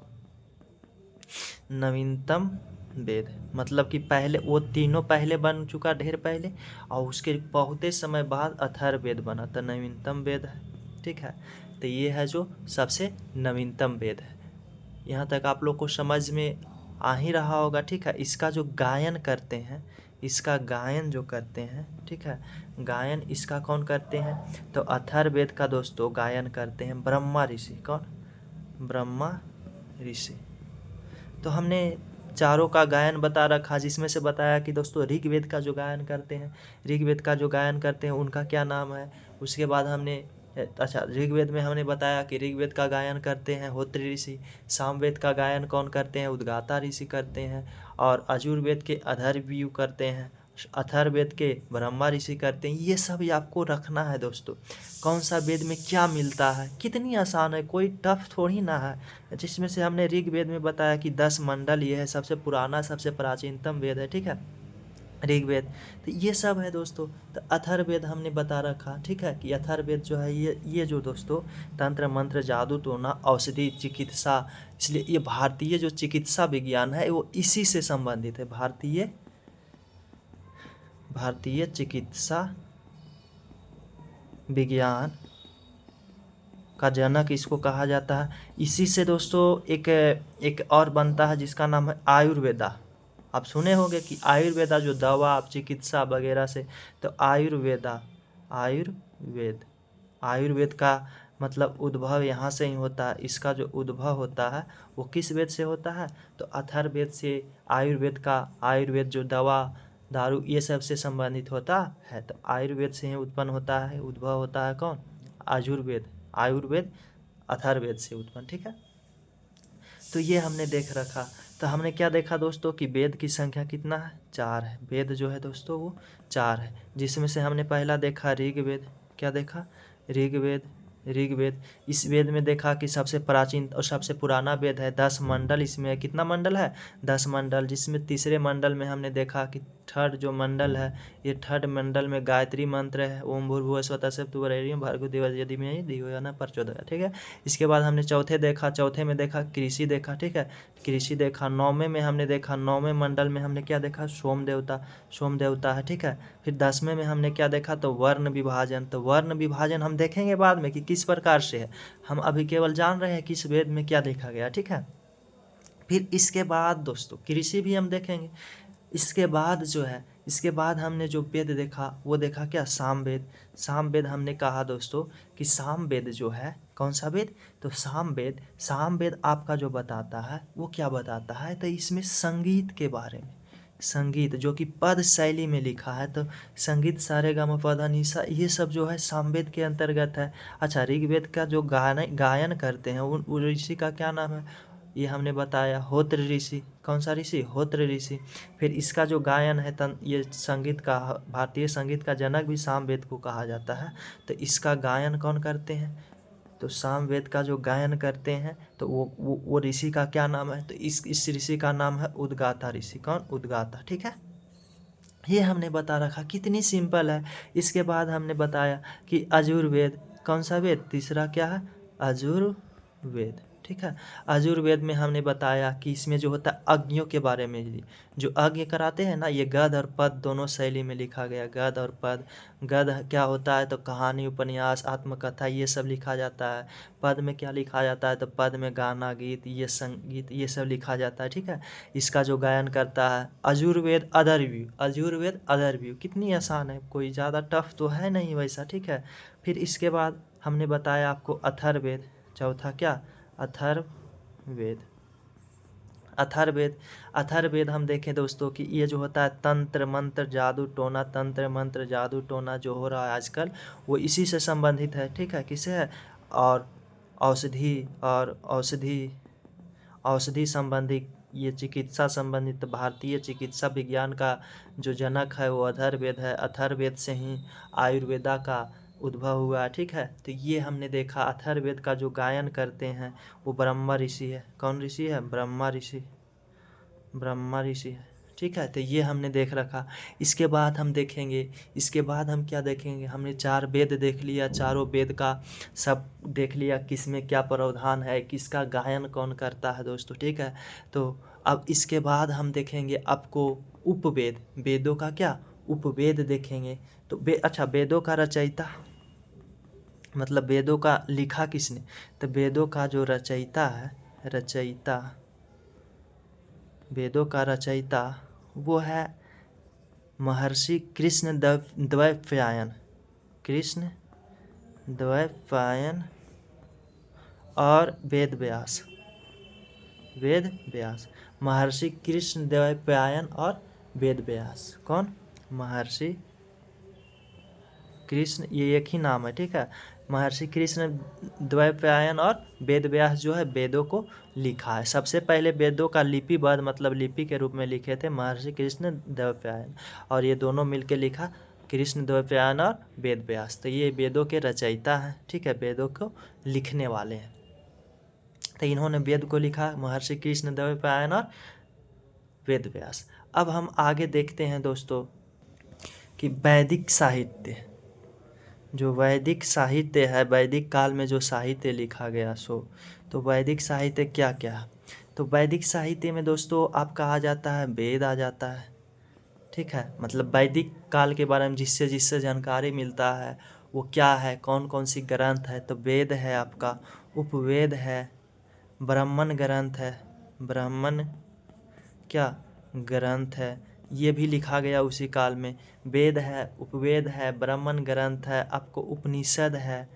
नवीनतम वेद मतलब कि पहले वो तीनों पहले बन चुका, ढेर पहले, और उसके बहुते समय बाद अथर्ववेद बना, तो नवीनतम वेद है, ठीक है। तो ये है जो सबसे नवीनतम वेद है। यहाँ तक आप लोग को समझ में आ ही रहा होगा, ठीक है। इसका जो गायन करते हैं, इसका गायन जो करते हैं, ठीक है, गायन इसका कौन करते हैं? तो अथर्ववेद का दोस्तों गायन करते हैं ब्रह्मा ऋषि। कौन? ब्रह्मा ऋषि। तो हमने चारों का गायन बता रखा, जिसमें से बताया कि दोस्तों ऋग्वेद का जो गायन करते हैं उनका क्या नाम है। उसके बाद हमने अच्छा ऋग्वेद में हमने बताया कि ऋग्वेद का गायन करते हैं होत्री ऋषि, सामवेद का गायन कौन करते हैं? उद्गाता ऋषि करते हैं, और आयुर्वेद के अधर्व्यू करते हैं, अथर्ववेद के ब्रह्मा ऋषि करते हैं। ये सब ही आपको रखना है दोस्तों, कौन सा वेद में क्या मिलता है। कितनी आसान है, कोई टफ थोड़ी ना है। जिसमें से हमने ऋग्वेद में बताया कि 10 मंडल ये है, सबसे पुराना सबसे प्राचीनतम वेद है, ठीक है, ऋग्वेद। तो ये सब है दोस्तों। तो अथर्ववेद हमने बता रखा, ठीक है, कि अथर्ववेद जो है ये जो दोस्तों तंत्र मंत्र जादू टोना औषधि चिकित्सा, इसलिए ये भारतीय जो चिकित्सा विज्ञान है वो इसी से संबंधित है। भारतीय चिकित्सा विज्ञान का जनक इसको कहा जाता है। इसी से दोस्तों एक और बनता है जिसका नाम है आयुर्वेदा। आप सुने होंगे कि आयुर्वेदा जो दवा चिकित्सा वगैरह से, तो आयुर्वेद का मतलब उद्भव यहाँ से ही होता है। इसका जो उद्भव होता है वो किस वेद से होता है? तो अथर्ववेद से। आयुर्वेद जो दवा दारू ये सब से संबंधित होता है, तो आयुर्वेद से ही उत्पन्न होता है, उद्भव होता है। कौन? आयुर्वेद अथर्ववेद से उत्पन्न, ठीक है। तो ये हमने देख रखा। तो हमने क्या देखा दोस्तों कि वेद की संख्या कितना है, 4 है। वेद जो है दोस्तों वो 4 है, जिसमें से हमने पहला देखा ऋग्वेद। क्या देखा? ऋग्वेद। ऋग्वेद, इस वेद में देखा कि सबसे प्राचीन और सबसे पुराना वेद है। 10 मंडल इसमें, कितना मंडल है? 10 मंडल, जिसमें तीसरे मंडल में हमने देखा कि थर्ड जो मंडल है, ये थर्ड मंडल में गायत्री मंत्र है, ओम भूर्भुवः स्वः तत्पुरुषाय भर्गो देवस्य धीमहि धियो यो नः प्रचोदयात्। ठीक है। इसके बाद हमने चौथे देखा, चौथे में देखा कृषि देखा। ठीक है, कृषि देखा। 9वें में हमने देखा, 9वें मंडल में हमने क्या देखा? सोम देवता, सोम देवता है। ठीक है। फिर 10वें में हमने क्या देखा? तो वर्ण विभाजन। तो वर्ण विभाजन हम देखेंगे बाद में कि किस प्रकार से है, हम अभी केवल जान रहे हैं कि इस वेद में क्या देखा गया। ठीक है। फिर इसके बाद दोस्तों कृषि भी हम देखेंगे। इसके बाद जो है, इसके बाद हमने जो वेद देखा वो देखा क्या? सामवेद। सामवेद हमने कहा दोस्तों कि सामवेद जो है, कौन सा वेद? तो सामवेद। सामवेद आपका जो बताता है वो क्या बताता है? तो इसमें संगीत के बारे में, संगीत जो कि पद शैली में लिखा है। तो संगीत सारेगामापधा निसा, ये सब जो है सामवेद के अंतर्गत है। अच्छा, ऋग्वेद का जो गायन करते हैं उन ऋषि का क्या नाम है? ये हमने बताया, होत्र ऋषि। कौन सा ऋषि? होत्र ऋषि। फिर इसका जो गायन है ये संगीत का, भारतीय संगीत का जनक भी सामवेद को कहा जाता है। तो इसका गायन कौन करते हैं? तो सामवेद का जो गायन करते हैं तो वो ऋषि का क्या नाम है? तो इस ऋषि का नाम है उद्गाता ऋषि। कौन? उद्गाता। ठीक है। ये हमने बता रखा, कितनी सिंपल है। इसके बाद हमने बताया कि अजुर्वेद। कौन सा वेद? तीसरा क्या है? अजुर्वेद। ठीक है। अजुर्वेद में हमने बताया कि इसमें जो होता है अग्नियों के बारे में, जो यज्ञ कराते हैं ना, ये गद्य और पद्य दोनों शैली में लिखा गया। गद्य और पद्य। गद्य क्या होता है? तो कहानी, उपन्यास, आत्मकथा, ये सब लिखा जाता है। पद में क्या लिखा जाता है? तो पद में गाना, गीत, ये संगीत, ये सब लिखा जाता है। ठीक है। इसका जो गायन करता है अजुर्वेद अदरव्यू। अजुर्वेद अदरव्यू कितनी आसान है, कोई ज़्यादा टफ तो है नहीं वैसा। ठीक है। फिर इसके बाद हमने बताया आपको अथर्ववेद। चौथा क्या? अथर्ववेद। अथर्ववेद। अथर्ववेद हम देखें दोस्तों कि ये जो होता है तंत्र मंत्र जादू टोना, तंत्र मंत्र जादू टोना जो हो रहा है आजकल, वो इसी से संबंधित है। ठीक है। किससे है? और औषधि संबंधी, ये चिकित्सा संबंधित, भारतीय चिकित्सा विज्ञान का जो जनक है वो अथर्ववेद है। अथर्ववेद से ही आयुर्वेदा का उद्भव हुआ। ठीक है। तो ये हमने देखा, अथर्ववेद का जो गायन करते हैं वो ब्रह्मा ऋषि है। कौन ऋषि है? ब्रह्मा ऋषि। ब्रह्मा ऋषि है। ठीक है। तो ये हमने देख रखा। इसके बाद हम देखेंगे, इसके बाद हम क्या देखेंगे? हमने 4 वेद देख लिया, चारों वेद का सब देख लिया, किसमें क्या प्रावधान है, किसका गायन कौन करता है दोस्तों। ठीक है। तो अब इसके बाद हम देखेंगे आपको उपवेद। वेदों का क्या? उपवेद देखेंगे। तो अच्छा, वेदों का रचयिता, मतलब वेदों का लिखा किसने? तो वेदों का जो रचयिता है, रचयिता, वेदों का रचयिता वो है महर्षि कृष्ण द्वैपायन। कृष्ण द्वैपायन और वेद व्यास। वेद व्यास, महर्षि कृष्ण द्वैपायन और वेद व्यास। कौन? महर्षि कृष्ण, ये एक ही नाम है। ठीक है। महर्षि कृष्ण द्वैपायन और वेद व्यास जो है वेदों को लिखा है। सबसे पहले वेदों का लिपिबद्ध, मतलब लिपि के रूप में लिखे थे महर्षि कृष्ण द्वैपायन, और ये दोनों मिलकर लिखा कृष्ण द्वैपायन और वेद व्यास। तो ये वेदों के रचयिता हैं। ठीक है। वेदों को लिखने वाले हैं। तो इन्होंने वेद को लिखा, महर्षि कृष्ण द्वैपायन और वेद व्यास। अब हम आगे देखते हैं दोस्तों कि वैदिक साहित्य, जो वैदिक साहित्य है, वैदिक काल में जो साहित्य लिखा गया सो, तो वैदिक साहित्य क्या क्या है? तो वैदिक साहित्य में दोस्तों आपका आ जाता है वेद आ जाता है। ठीक है। मतलब वैदिक काल के बारे में जिससे जिससे जानकारी मिलता है वो क्या है, कौन कौन सी ग्रंथ है? तो वेद है आपका, उपवेद है, ब्राह्मण ग्रंथ है, ब्राह्मण क्या ग्रंथ है, ये भी लिखा गया उसी काल में। वेद है, उपवेद है, ब्राह्मण ग्रंथ है, आपको उपनिषद है।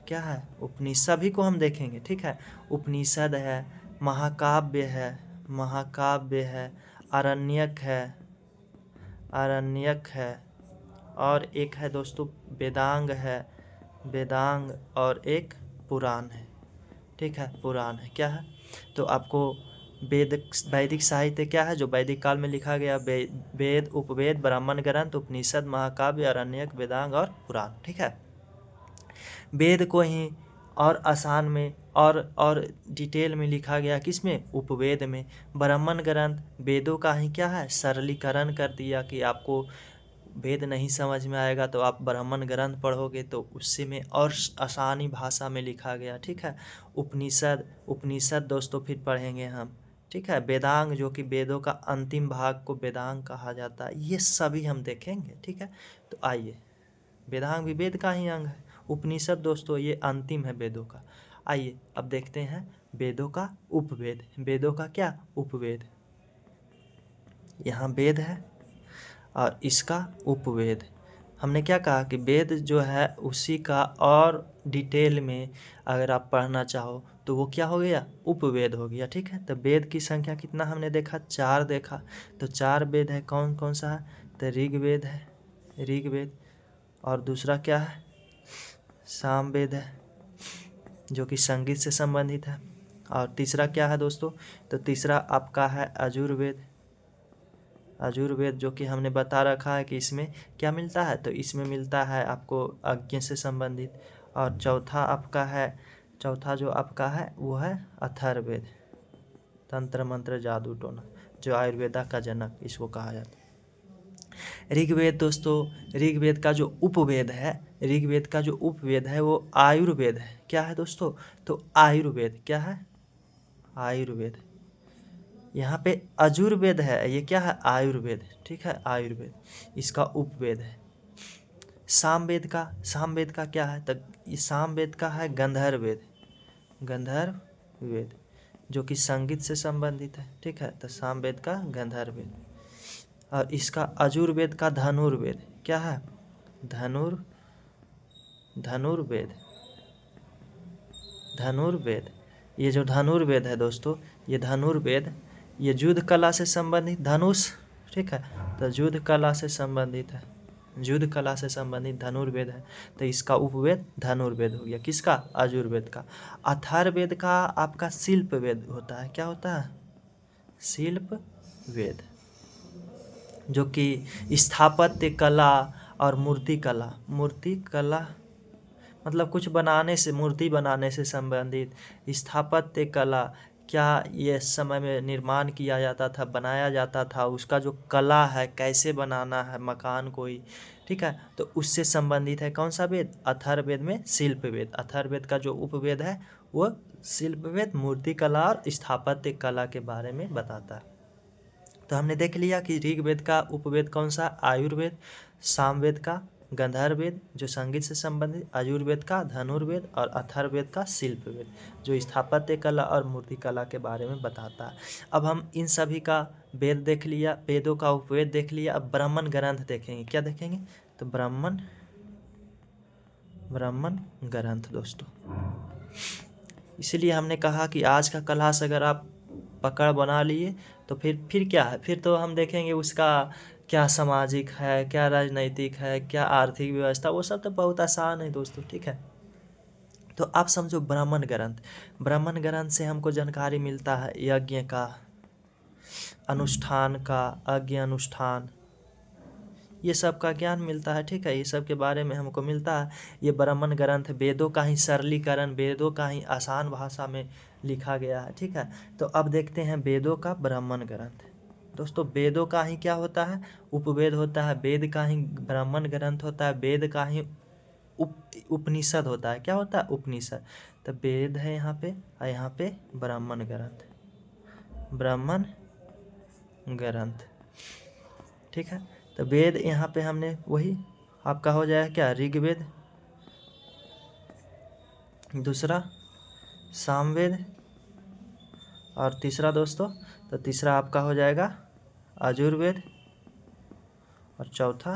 क्या है? उपनिषद, सभी को हम देखेंगे। ठीक है। उपनिषद है, महाकाव्य है, महाकाव्य है, आरण्यक है, आरण्यक है, और एक है दोस्तों वेदांग है, वेदांग, और एक पुराण है। ठीक है। पुराण है। क्या है? तो आपको वैदिक साहित्य क्या है, जो वैदिक काल में लिखा गया, वेद, उपवेद, ब्राह्मण ग्रंथ, उपनिषद, महाकाव्य, आरण्यक, वेदांग और पुराण। ठीक है, वेद को ही और आसान में और डिटेल में लिखा गया, किसमें, उपवेद में। ब्राह्मण ग्रंथ वेदों का ही क्या है, सरलीकरण कर दिया कि आपको वेद नहीं समझ में आएगा तो आप ब्राह्मण ग्रंथ पढ़ोगे तो उससे में और आसानी भाषा में लिखा गया। ठीक है, उपनिषद दोस्तों फिर पढ़ेंगे हम। ठीक है, वेदांग जो कि वेदों का अंतिम भाग को वेदांग कहा जाता है, ये सभी हम देखेंगे। ठीक है, तो आइए, वेदांग भी वेद का ही अंग है। उपनिषद दोस्तों ये अंतिम है वेदों का। आइए अब देखते हैं वेदों का उपवेद। वेदों का क्या, उपवेद। यहाँ वेद है और इसका उपवेद। हमने क्या कहा कि वेद जो है उसी का और डिटेल में अगर आप पढ़ना चाहो तो वो क्या हो गया, उपवेद हो गया। ठीक है, तो वेद की संख्या कितना हमने देखा, 4 देखा। तो 4 वेद है, कौन कौन सा है, तो ऋग्वेद है, ऋग्वेद, और दूसरा क्या है, सामवेद है जो कि संगीत से संबंधित है। और तीसरा क्या है दोस्तों, तो तीसरा आपका है यजुर्वेद। यजुर्वेद जो कि हमने बता रखा है कि इसमें क्या मिलता है, तो इसमें मिलता है आपको यज्ञ से संबंधित। और चौथा जो आपका है वो है अथर्ववेद, तंत्र मंत्र जादू टोना, जो आयुर्वेदा का जनक इसको कहा जाता है। ऋग्वेद दोस्तों, ऋग्वेद का जो उपवेद है, ऋग्वेद का जो उपवेद है वो आयुर्वेद है। क्या है दोस्तों, तो आयुर्वेद, क्या है, आयुर्वेद। यहाँ पे अजुर्वेद है, ये क्या है, आयुर्वेद। ठीक है, आयुर्वेद इसका उपवेद है। सामवेद का क्या है, तो ये सामवेद का है गंधर्ववेद, गंधर्ववेद जो कि संगीत से संबंधित है। ठीक है, तो सामवेद का गंधर्ववेद। और इसका अजुर्वेद का धनुर्वेद, क्या है, धनुर्वेद। ये जो धनुर्वेद है दोस्तों, ये धनुर्वेद ये युद्ध कला से संबंधित, धनुष। ठीक है, तो युद्ध कला से संबंधित है, युद्ध कला से संबंधित धनुर्वेद है। तो इसका उपवेद धनुर्वेद हो गया, किसका, अजुर्वेद का। अथर्ववेद का आपका शिल्प वेद होता है। क्या होता है, शिल्प वेद, जो कि स्थापत्य कला और मूर्ति कला मतलब कुछ बनाने से, मूर्ति बनाने से संबंधित। स्थापत्य कला, क्या ये समय में निर्माण किया जाता था, बनाया जाता था, उसका जो कला है, कैसे बनाना है मकान कोई। ठीक है, तो उससे संबंधित है कौन सा वेद, अथर्ववेद में शिल्प वेद। अथर्ववेद का जो उपवेद है वो शिल्प वेद, मूर्ति कला और स्थापत्य कला के बारे में बताता है। तो हमने देख लिया कि ऋग्वेद का उपवेद कौन सा, आयुर्वेद, सामवेद का गंधर्ववेद जो संगीत से संबंधित, आयुर्वेद का धनुर्वेद, और अथर्ववेद का शिल्पवेद जो स्थापत्य कला और मूर्ति कला के बारे में बताता है। अब हम इन सभी का वेद देख लिया, वेदों का उपवेद देख लिया। अब ब्राह्मण ग्रंथ देखेंगे। क्या देखेंगे, तो ब्राह्मण ग्रंथ दोस्तों। इसलिए हमने कहा कि आज का क्लास अगर आप पकड़ बना लिए तो फिर क्या है, फिर तो हम देखेंगे उसका क्या सामाजिक है, क्या राजनैतिक है, क्या आर्थिक व्यवस्था, वो सब तो बहुत आसान है दोस्तों। ठीक है, तो आप समझो ब्राह्मण ग्रंथ से हमको जानकारी मिलता है यज्ञ का, अनुष्ठान का, यज्ञ अनुष्ठान, ये सब का ज्ञान मिलता है। ठीक है, ये सब के बारे में हमको मिलता है। ये ब्राह्मण ग्रंथ वेदों का ही सरलीकरण, वेदों का ही आसान भाषा में लिखा गया है। ठीक है, तो अब देखते हैं वेदों का ब्राह्मण ग्रंथ। दोस्तों वेदों का ही क्या होता है, उपवेद होता है, वेद का ही ब्राह्मण ग्रंथ होता है, वेद का ही उपनिषद होता है। क्या होता है, उपनिषद। तो वेद है यहाँ पे और यहाँ पे ब्राह्मण ग्रंथ। ठीक है, तो वेद यहाँ पे हमने वही आपका हो जाएगा क्या, ऋग्वेद, दूसरा सामवेद, और तीसरा दोस्तों, तो तीसरा आपका हो जाएगा यजुर्वेद, और चौथा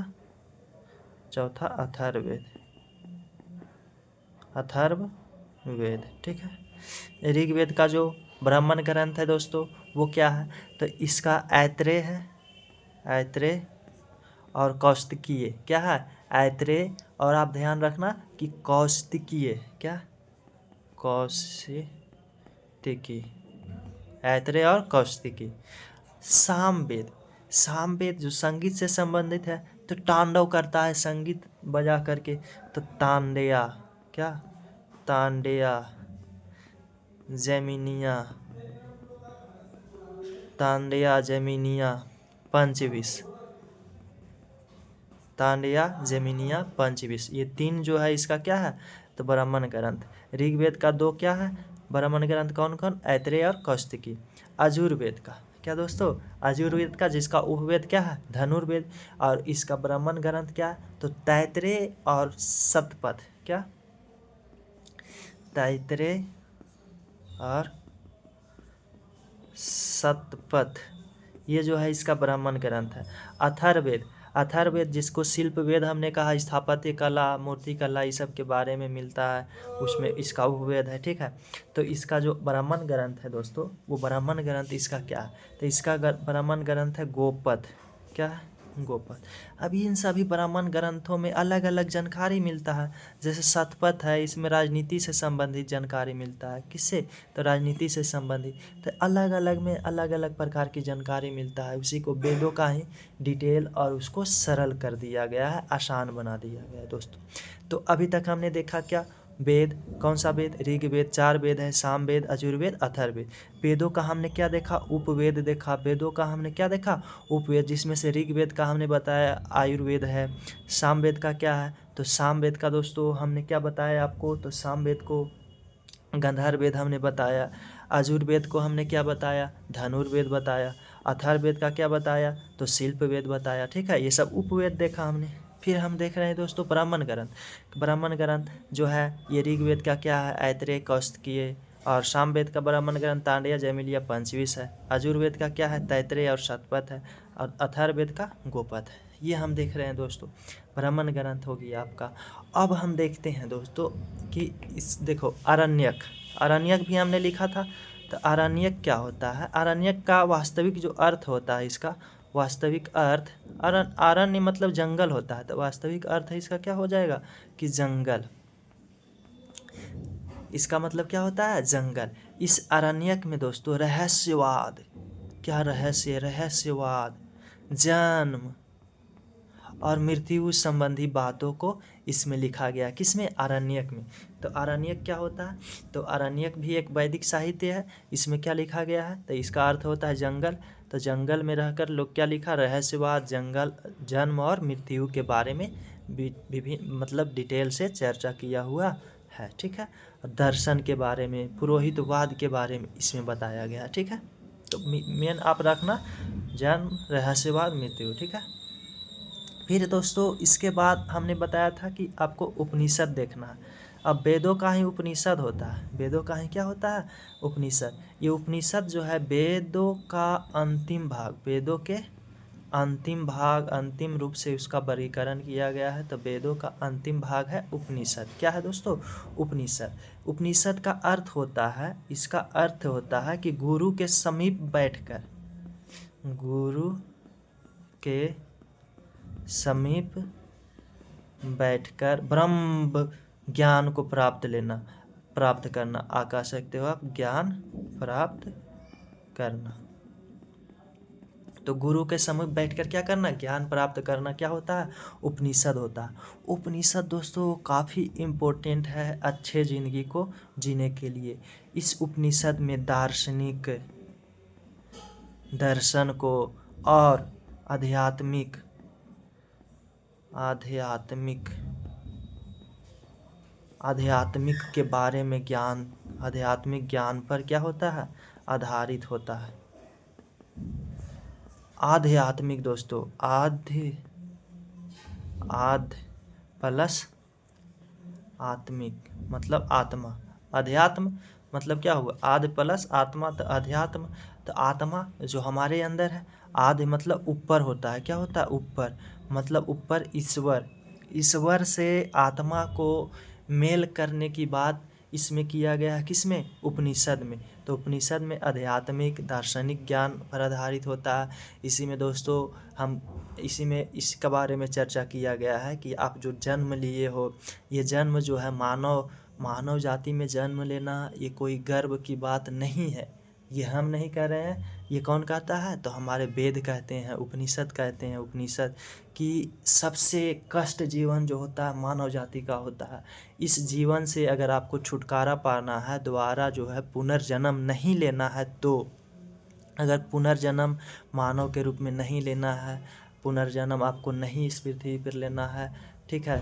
अथर्ववेद। ठीक है, ऋग्वेद का जो ब्राह्मण ग्रंथ है दोस्तों वो क्या है, तो इसका ऐत्रेय है, ऐत्रेय और कौशिकीय। क्या है, ऐत्रेय, और आप ध्यान रखना कि कौशिकीय, क्या, कौशिकी। ऐतरेय और कौशिकी। सामवेद, सामवेद जो संगीत से संबंधित है, तो तांडव करता है संगीत बजा करके, तो तांडेया, क्या, तांडेया जैमिनिया, तांडेया जैमिनिया पंचविश, तांडेया जैमिनिया पंचविश, ये 3 जो है इसका क्या है, तो ब्राह्मण ग्रंथ। ऋग्वेद का 2 क्या है ब्राह्मण ग्रंथ, कौन कौन, ऐतरेय और कौशिकी। अजुर्वेद का क्या दोस्तों, अजुर्वेद का जिसका उपवेद क्या है, धनुर्वेद, और इसका ब्राह्मण ग्रंथ क्या है, तो तैतरेय और शतपथ, क्या, तैतरेय और शतपथ, ये जो है इसका ब्राह्मण ग्रंथ है। अथर्ववेद, अथर्ववेद जिसको शिल्प वेद हमने कहा, स्थापत्य कला, मूर्ति कला, इस सब के बारे में मिलता है, उसमें इसका उपवेद है, ठीक है। तो इसका जो ब्राह्मण ग्रंथ है दोस्तों, वो ब्राह्मण ग्रंथ इसका क्या है, तो इसका ब्राह्मण ग्रंथ है गोपद, क्या है, गोपद। अब इन सभी ब्राह्मण ग्रंथों में अलग अलग जानकारी मिलता है, जैसे शतपथ है, इसमें राजनीति से संबंधित जानकारी मिलता है, किससे, तो राजनीति से संबंधित, तो अलग अलग में अलग अलग प्रकार की जानकारी मिलता है, उसी को वेदों का ही डिटेल और उसको सरल कर दिया गया है, आसान बना दिया गया है दोस्तों। तो अभी तक हमने देखा क्या, वेद, कौन सा वेद, ऋग्वेद, 4 वेद है, सामवेद, अजुर्वेद, अथर्ववेद। वेदों का हमने क्या देखा, उपवेद देखा, वेदों का हमने क्या देखा, उपवेद, जिसमें से ऋग्वेद का हमने बताया आयुर्वेद है। सामवेद का क्या है, तो सामवेद का दोस्तों हमने क्या बताया आपको, तो सामवेद को गंधर्ववेद हमने बताया, अजुर्वेद को हमने क्या बताया, धनुर्वेद बताया, अथर्ववेद का क्या बताया, तो शिल्पवेद बताया, ठीक है, ये सब उपवेद देखा हमने। फिर हम देख रहे हैं दोस्तों ब्राह्मण ग्रंथ। ब्राह्मण ग्रंथ जो है ये ऋग्वेद का क्या है, ऐतरेय कौशिकीय, और सामवेद का ब्राह्मण ग्रंथ तांडेय जैमिनिया पंचविश है। अजुर्वेद का क्या है, तैतरेय और शतपथ है, और अथर्ववेद का गोपद है। ये हम देख रहे हैं दोस्तों, ब्राह्मण ग्रंथ हो गया आपका। अब हम देखते हैं दोस्तों कि इस देखो आरण्यक, आरण्यक भी हमने लिखा था, तो आरण्यक क्या होता है, आरण्यक का वास्तविक जो अर्थ होता है, इसका वास्तविक अर्थ, अरण्य मतलब जंगल होता है, तो वास्तविक अर्थ है इसका क्या हो जाएगा कि जंगल, इसका मतलब क्या होता है, जंगल। इस आरण्यक में दोस्तों रहस्यवाद, क्या रहस्य, रहस्यवाद, जन्म और मृत्यु संबंधी बातों को इसमें लिखा गया, किसमें, आरण्यक में। तो आरण्यक क्या होता है, तो आरण्यक भी एक वैदिक साहित्य है, इसमें क्या लिखा गया है, तो इसका अर्थ होता है जंगल। तो जंगल में रहकर लोग क्या लिखा, रहस्यवाद, जंगल, जन्म और मृत्यु के बारे में विभिन्न मतलब डिटेल से चर्चा किया हुआ है, ठीक है। दर्शन के बारे में, पुरोहितवाद के बारे में इसमें बताया गया, ठीक है। तो मेन आप रखना जन्म, रहस्यवाद, मृत्यु, ठीक है। फिर दोस्तों इसके बाद हमने बताया था कि आपको उपनिषद देखना है। अब वेदों का ही उपनिषद होता है, वेदों का ही क्या होता है, उपनिषद। ये उपनिषद जो है वेदों का अंतिम भाग, वेदों के अंतिम भाग, अंतिम रूप से उसका वर्गीकरण किया गया है, तो वेदों का अंतिम भाग है उपनिषद। क्या है दोस्तों, उपनिषद। उपनिषद का अर्थ होता है, इसका अर्थ होता है कि गुरु के समीप बैठकर, गुरु के समीप बैठकर ब्रह्म ज्ञान को प्राप्त करना, आका सकते हो आप, ज्ञान प्राप्त करना। तो गुरु के समीप बैठकर क्या करना, ज्ञान प्राप्त करना, क्या होता है, उपनिषद होता है। उपनिषद दोस्तों काफ़ी इम्पोर्टेंट है अच्छे जिंदगी को जीने के लिए। इस उपनिषद में दार्शनिक, दर्शन को और आध्यात्मिक के बारे में ज्ञान, आध्यात्मिक ज्ञान पर क्या होता है, आधारित होता है। आध्यात्मिक दोस्तों, आध प्लस आत्मिक मतलब आत्मा, अध्यात्म मतलब क्या हुआ, आदि प्लस आत्मा, तो अध्यात्म, तो आत्मा जो हमारे अंदर है, आदि मतलब ऊपर होता है, क्या होता है, ऊपर मतलब ऊपर, ईश्वर, ईश्वर से आत्मा को मेल करने की बात इसमें किया गया है, किसमें, उपनिषद में। तो उपनिषद में आध्यात्मिक दार्शनिक ज्ञान पर आधारित होता है। इसी में दोस्तों इसके बारे में चर्चा किया गया है कि आप जो जन्म लिए हो, ये जन्म जो है मानव जाति में जन्म लेना ये कोई गर्व की बात नहीं है, ये हम नहीं कह रहे हैं, ये कौन कहता है? तो हमारे वेद कहते हैं, उपनिषद कहते हैं। उपनिषद कि सबसे कष्ट जीवन जो होता है मानव जाति का होता है। इस जीवन से अगर आपको छुटकारा पाना है, दोबारा जो है पुनर्जन्म नहीं लेना है, तो अगर पुनर्जन्म मानव के रूप में नहीं लेना है, पुनर्जन्म आपको नहीं इस पृथ्वी पर लेना है, ठीक है,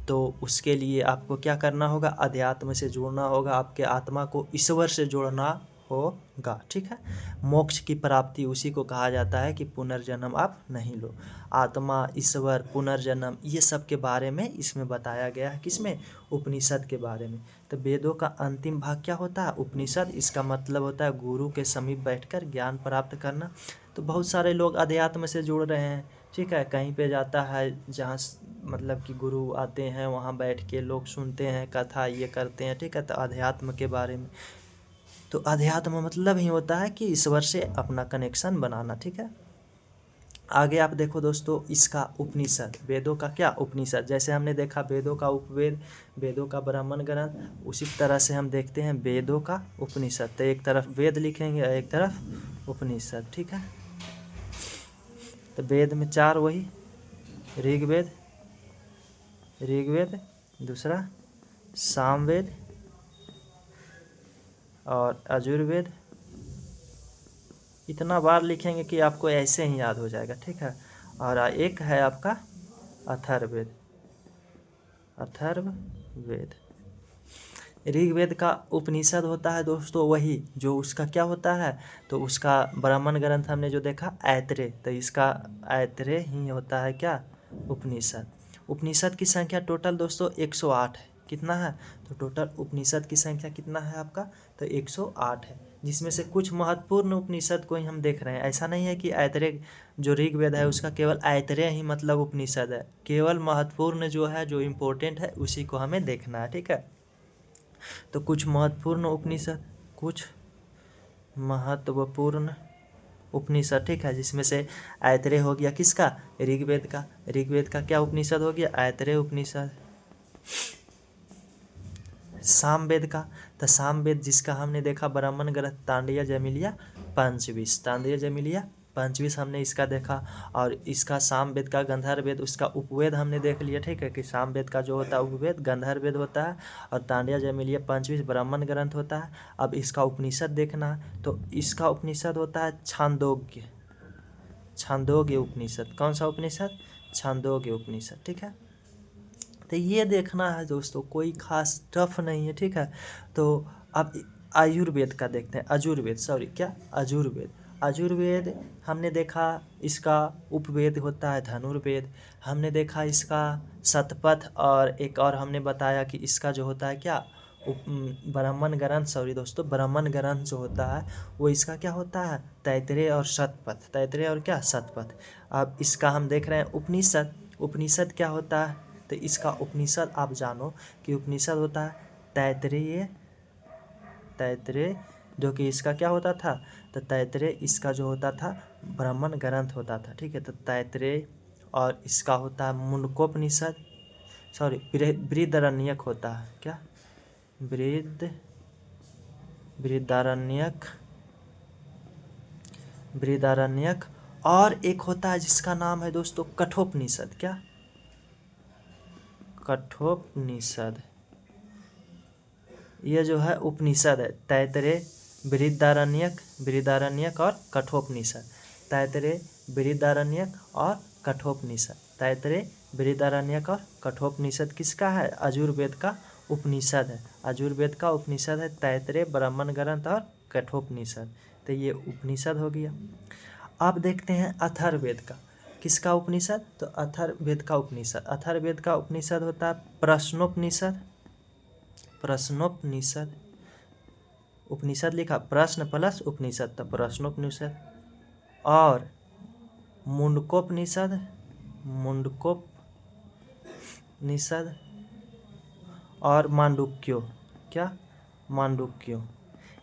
तो उसके लिए आपको क्या करना होगा? अध्यात्म से जुड़ना होगा, आपके आत्मा को ईश्वर से जोड़ना होगा, ठीक है। मोक्ष की प्राप्ति उसी को कहा जाता है कि पुनर्जन्म आप नहीं लो। आत्मा, ईश्वर, पुनर्जन्म, ये सब के बारे में इसमें बताया गया है। किसमें? उपनिषद के बारे में। तो वेदों का अंतिम भाग क्या होता है? उपनिषद। इसका मतलब होता है गुरु के समीप बैठकर ज्ञान प्राप्त करना। तो बहुत सारे लोग अध्यात्म से जुड़ रहे हैं, ठीक है। कहीं पे जाता है जहाँ मतलब कि गुरु आते हैं, वहाँ बैठ के लोग सुनते हैं कथा, ये करते हैं, ठीक है। तो अध्यात्म के बारे में, तो अध्यात्म मतलब ही होता है कि ईश्वर से अपना कनेक्शन बनाना, ठीक है। आगे आप देखो दोस्तों, इसका उपनिषद, वेदों का क्या? उपनिषद। जैसे हमने देखा वेदों का उपवेद, वेदों का ब्राह्मण ग्रंथ, उसी तरह से हम देखते हैं वेदों का उपनिषद। तो एक तरफ वेद लिखेंगे और एक तरफ उपनिषद, ठीक है। तो वेद में 4 वही ऋग्वेद, दूसरा सामवेद और यजुर्वेद। इतना बार लिखेंगे कि आपको ऐसे ही याद हो जाएगा, ठीक है। और एक है आपका अथर्ववेद, अथर्ववेद। ऋग्वेद का उपनिषद होता है दोस्तों वही जो उसका क्या होता है? तो उसका ब्राह्मण ग्रंथ हमने जो देखा ऐतरेय, तो इसका ऐतरेय ही होता है क्या? उपनिषद। उपनिषद की संख्या टोटल दोस्तों 108 है। कितना है? तो टोटल उपनिषद की संख्या कितना है आपका? तो 108 है, जिसमें से कुछ महत्वपूर्ण उपनिषद को ही हम देख रहे हैं। ऐसा नहीं है कि ऐतरेय जो ऋग्वेद है उसका केवल ऐतरेय ही मतलब उपनिषद है। केवल महत्वपूर्ण जो है, जो इम्पोर्टेंट है, उसी को हमें देखना है, ठीक है। तो कुछ महत्वपूर्ण उपनिषद, कुछ महत्वपूर्ण उपनिषद, ठीक है, जिसमें से ऐतरेय हो गया किसका? ऋग्वेद का। ऋग्वेद का क्या उपनिषद हो गया? ऐतरेय उपनिषद। सामवेद का, तो सामवेद जिसका हमने देखा ब्राह्मण ग्रंथ तांडीय जमीलिया पंचविश, तांडीय जमीलिया पंचविश हमने इसका देखा। और इसका सामवेद का गंधर्ववेद, उसका उपवेद हमने देख लिया, ठीक है, कि सामवेद का जो होता है उपवेद गंधर्ववेद होता है और तांडीय जमीलिया पंचविश ब्राह्मण ग्रंथ होता है। अब इसका उपनिषद देखना है, तो इसका उपनिषद होता है छांदोग्य, छांदोग्य उपनिषद। कौन सा उपनिषद? छांदोग्य उपनिषद, ठीक है। तो ये देखना है दोस्तों, कोई खास टफ नहीं है, ठीक है। तो अब आयुर्वेद का देखते हैं, अजुर्वेद, सॉरी क्या, अजुर्वेद। अजुर्वेद हमने देखा इसका उपवेद होता है धनुर्वेद। हमने देखा इसका शतपथ, और एक और हमने बताया कि इसका जो होता है क्या, ब्राह्मण ग्रंथ, सॉरी दोस्तों, ब्राह्मण ग्रंथ जो होता है वो इसका क्या होता है? तैतरेय और शतपथ, तैतरेय और क्या, शतपथ। अब इसका हम देख रहे हैं उपनिषद। उपनिषद क्या होता है? तो इसका उपनिषद आप जानो कि उपनिषद होता है तैतरेय, तैतरेय जो कि इसका क्या होता था? तो तैतरेय इसका जो होता था ब्राह्मण ग्रंथ होता था, ठीक है। तो तैतरेय, और इसका होता है मुंडकोपनिषद, सॉरी बृहदारण्यक होता है, क्या, बृहदारण्यक, बृहदारण्यक। और एक होता है जिसका नाम है दोस्तों कठोपनिषद, क्या, कठोपनिषद। यह जो है उपनिषद है, तैतरेय, बृहदारण्यक, बृहदारण्यक और कठोपनिषद। तैतरेय, बृहदारण्यक और कठोपनिषद। तैतरेय, बृहदारण्यक और कठोपनिषद किसका है? अजुर्वेद का उपनिषद है। अजुर्वेद का उपनिषद है तैतरेय, ब्राह्मण ग्रंथ और कठोपनिषद। तो ये उपनिषद हो गया। अब देखते हैं अथर्ववेद का। किसका उपनिषद? तो अथर्ववेद का उपनिषद। अथर्ववेद का उपनिषद होता है प्रश्नोपनिषद, प्रश्नोपनिषद। उपनिषद लिखा प्रश्न प्लस उपनिषद, तो प्रश्नोपनिषद। और मुंडकोपनिषद, मुंडकोपनिषद। और मांडुक्यो, क्या, मांडुक्यो।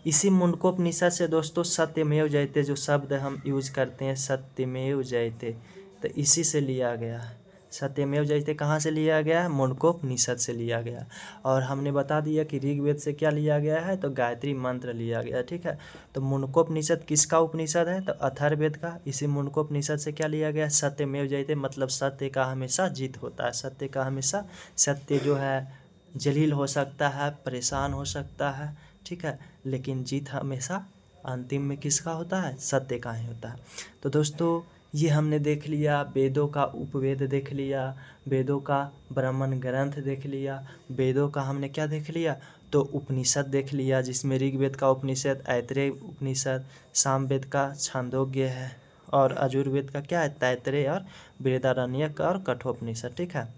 इसी मुंडकोपनिषद से दोस्तों सत्यमेव जयते जो शब्द हम यूज करते हैं, सत्यमेव जयते, तो इसी से लिया गया है। सत्यमेव जयते कहाँ से लिया गया है? मुंडकोपनिषद से लिया गया। और हमने बता दिया कि ऋग्वेद से क्या लिया गया है? तो गायत्री मंत्र लिया गया, ठीक है। तो मुंडकोपनिषद किसका उपनिषद है? तो अथर्ववेद का। इसी मुंडकोपनिषद से क्या लिया गया? सत्यमेव जयते, मतलब सत्य का हमेशा जीत होता है। सत्य का हमेशा, सत्य जो है जलील हो सकता है, परेशान हो सकता है, ठीक है, लेकिन जीत हमेशा अंतिम में किसका होता है? सत्य का ही होता है। तो दोस्तों ये हमने देख लिया, वेदों का उपवेद देख लिया, वेदों का ब्राह्मण ग्रंथ देख लिया, वेदों का हमने क्या देख लिया? तो उपनिषद देख लिया, जिसमें ऋग्वेद का उपनिषद ऐतरेय उपनिषद, सामवेद का छांदोग्य है, और यजुर्वेद का क्या है? तैतरेय और बृहदारण्यक और कठोपनिषद, ठीक है।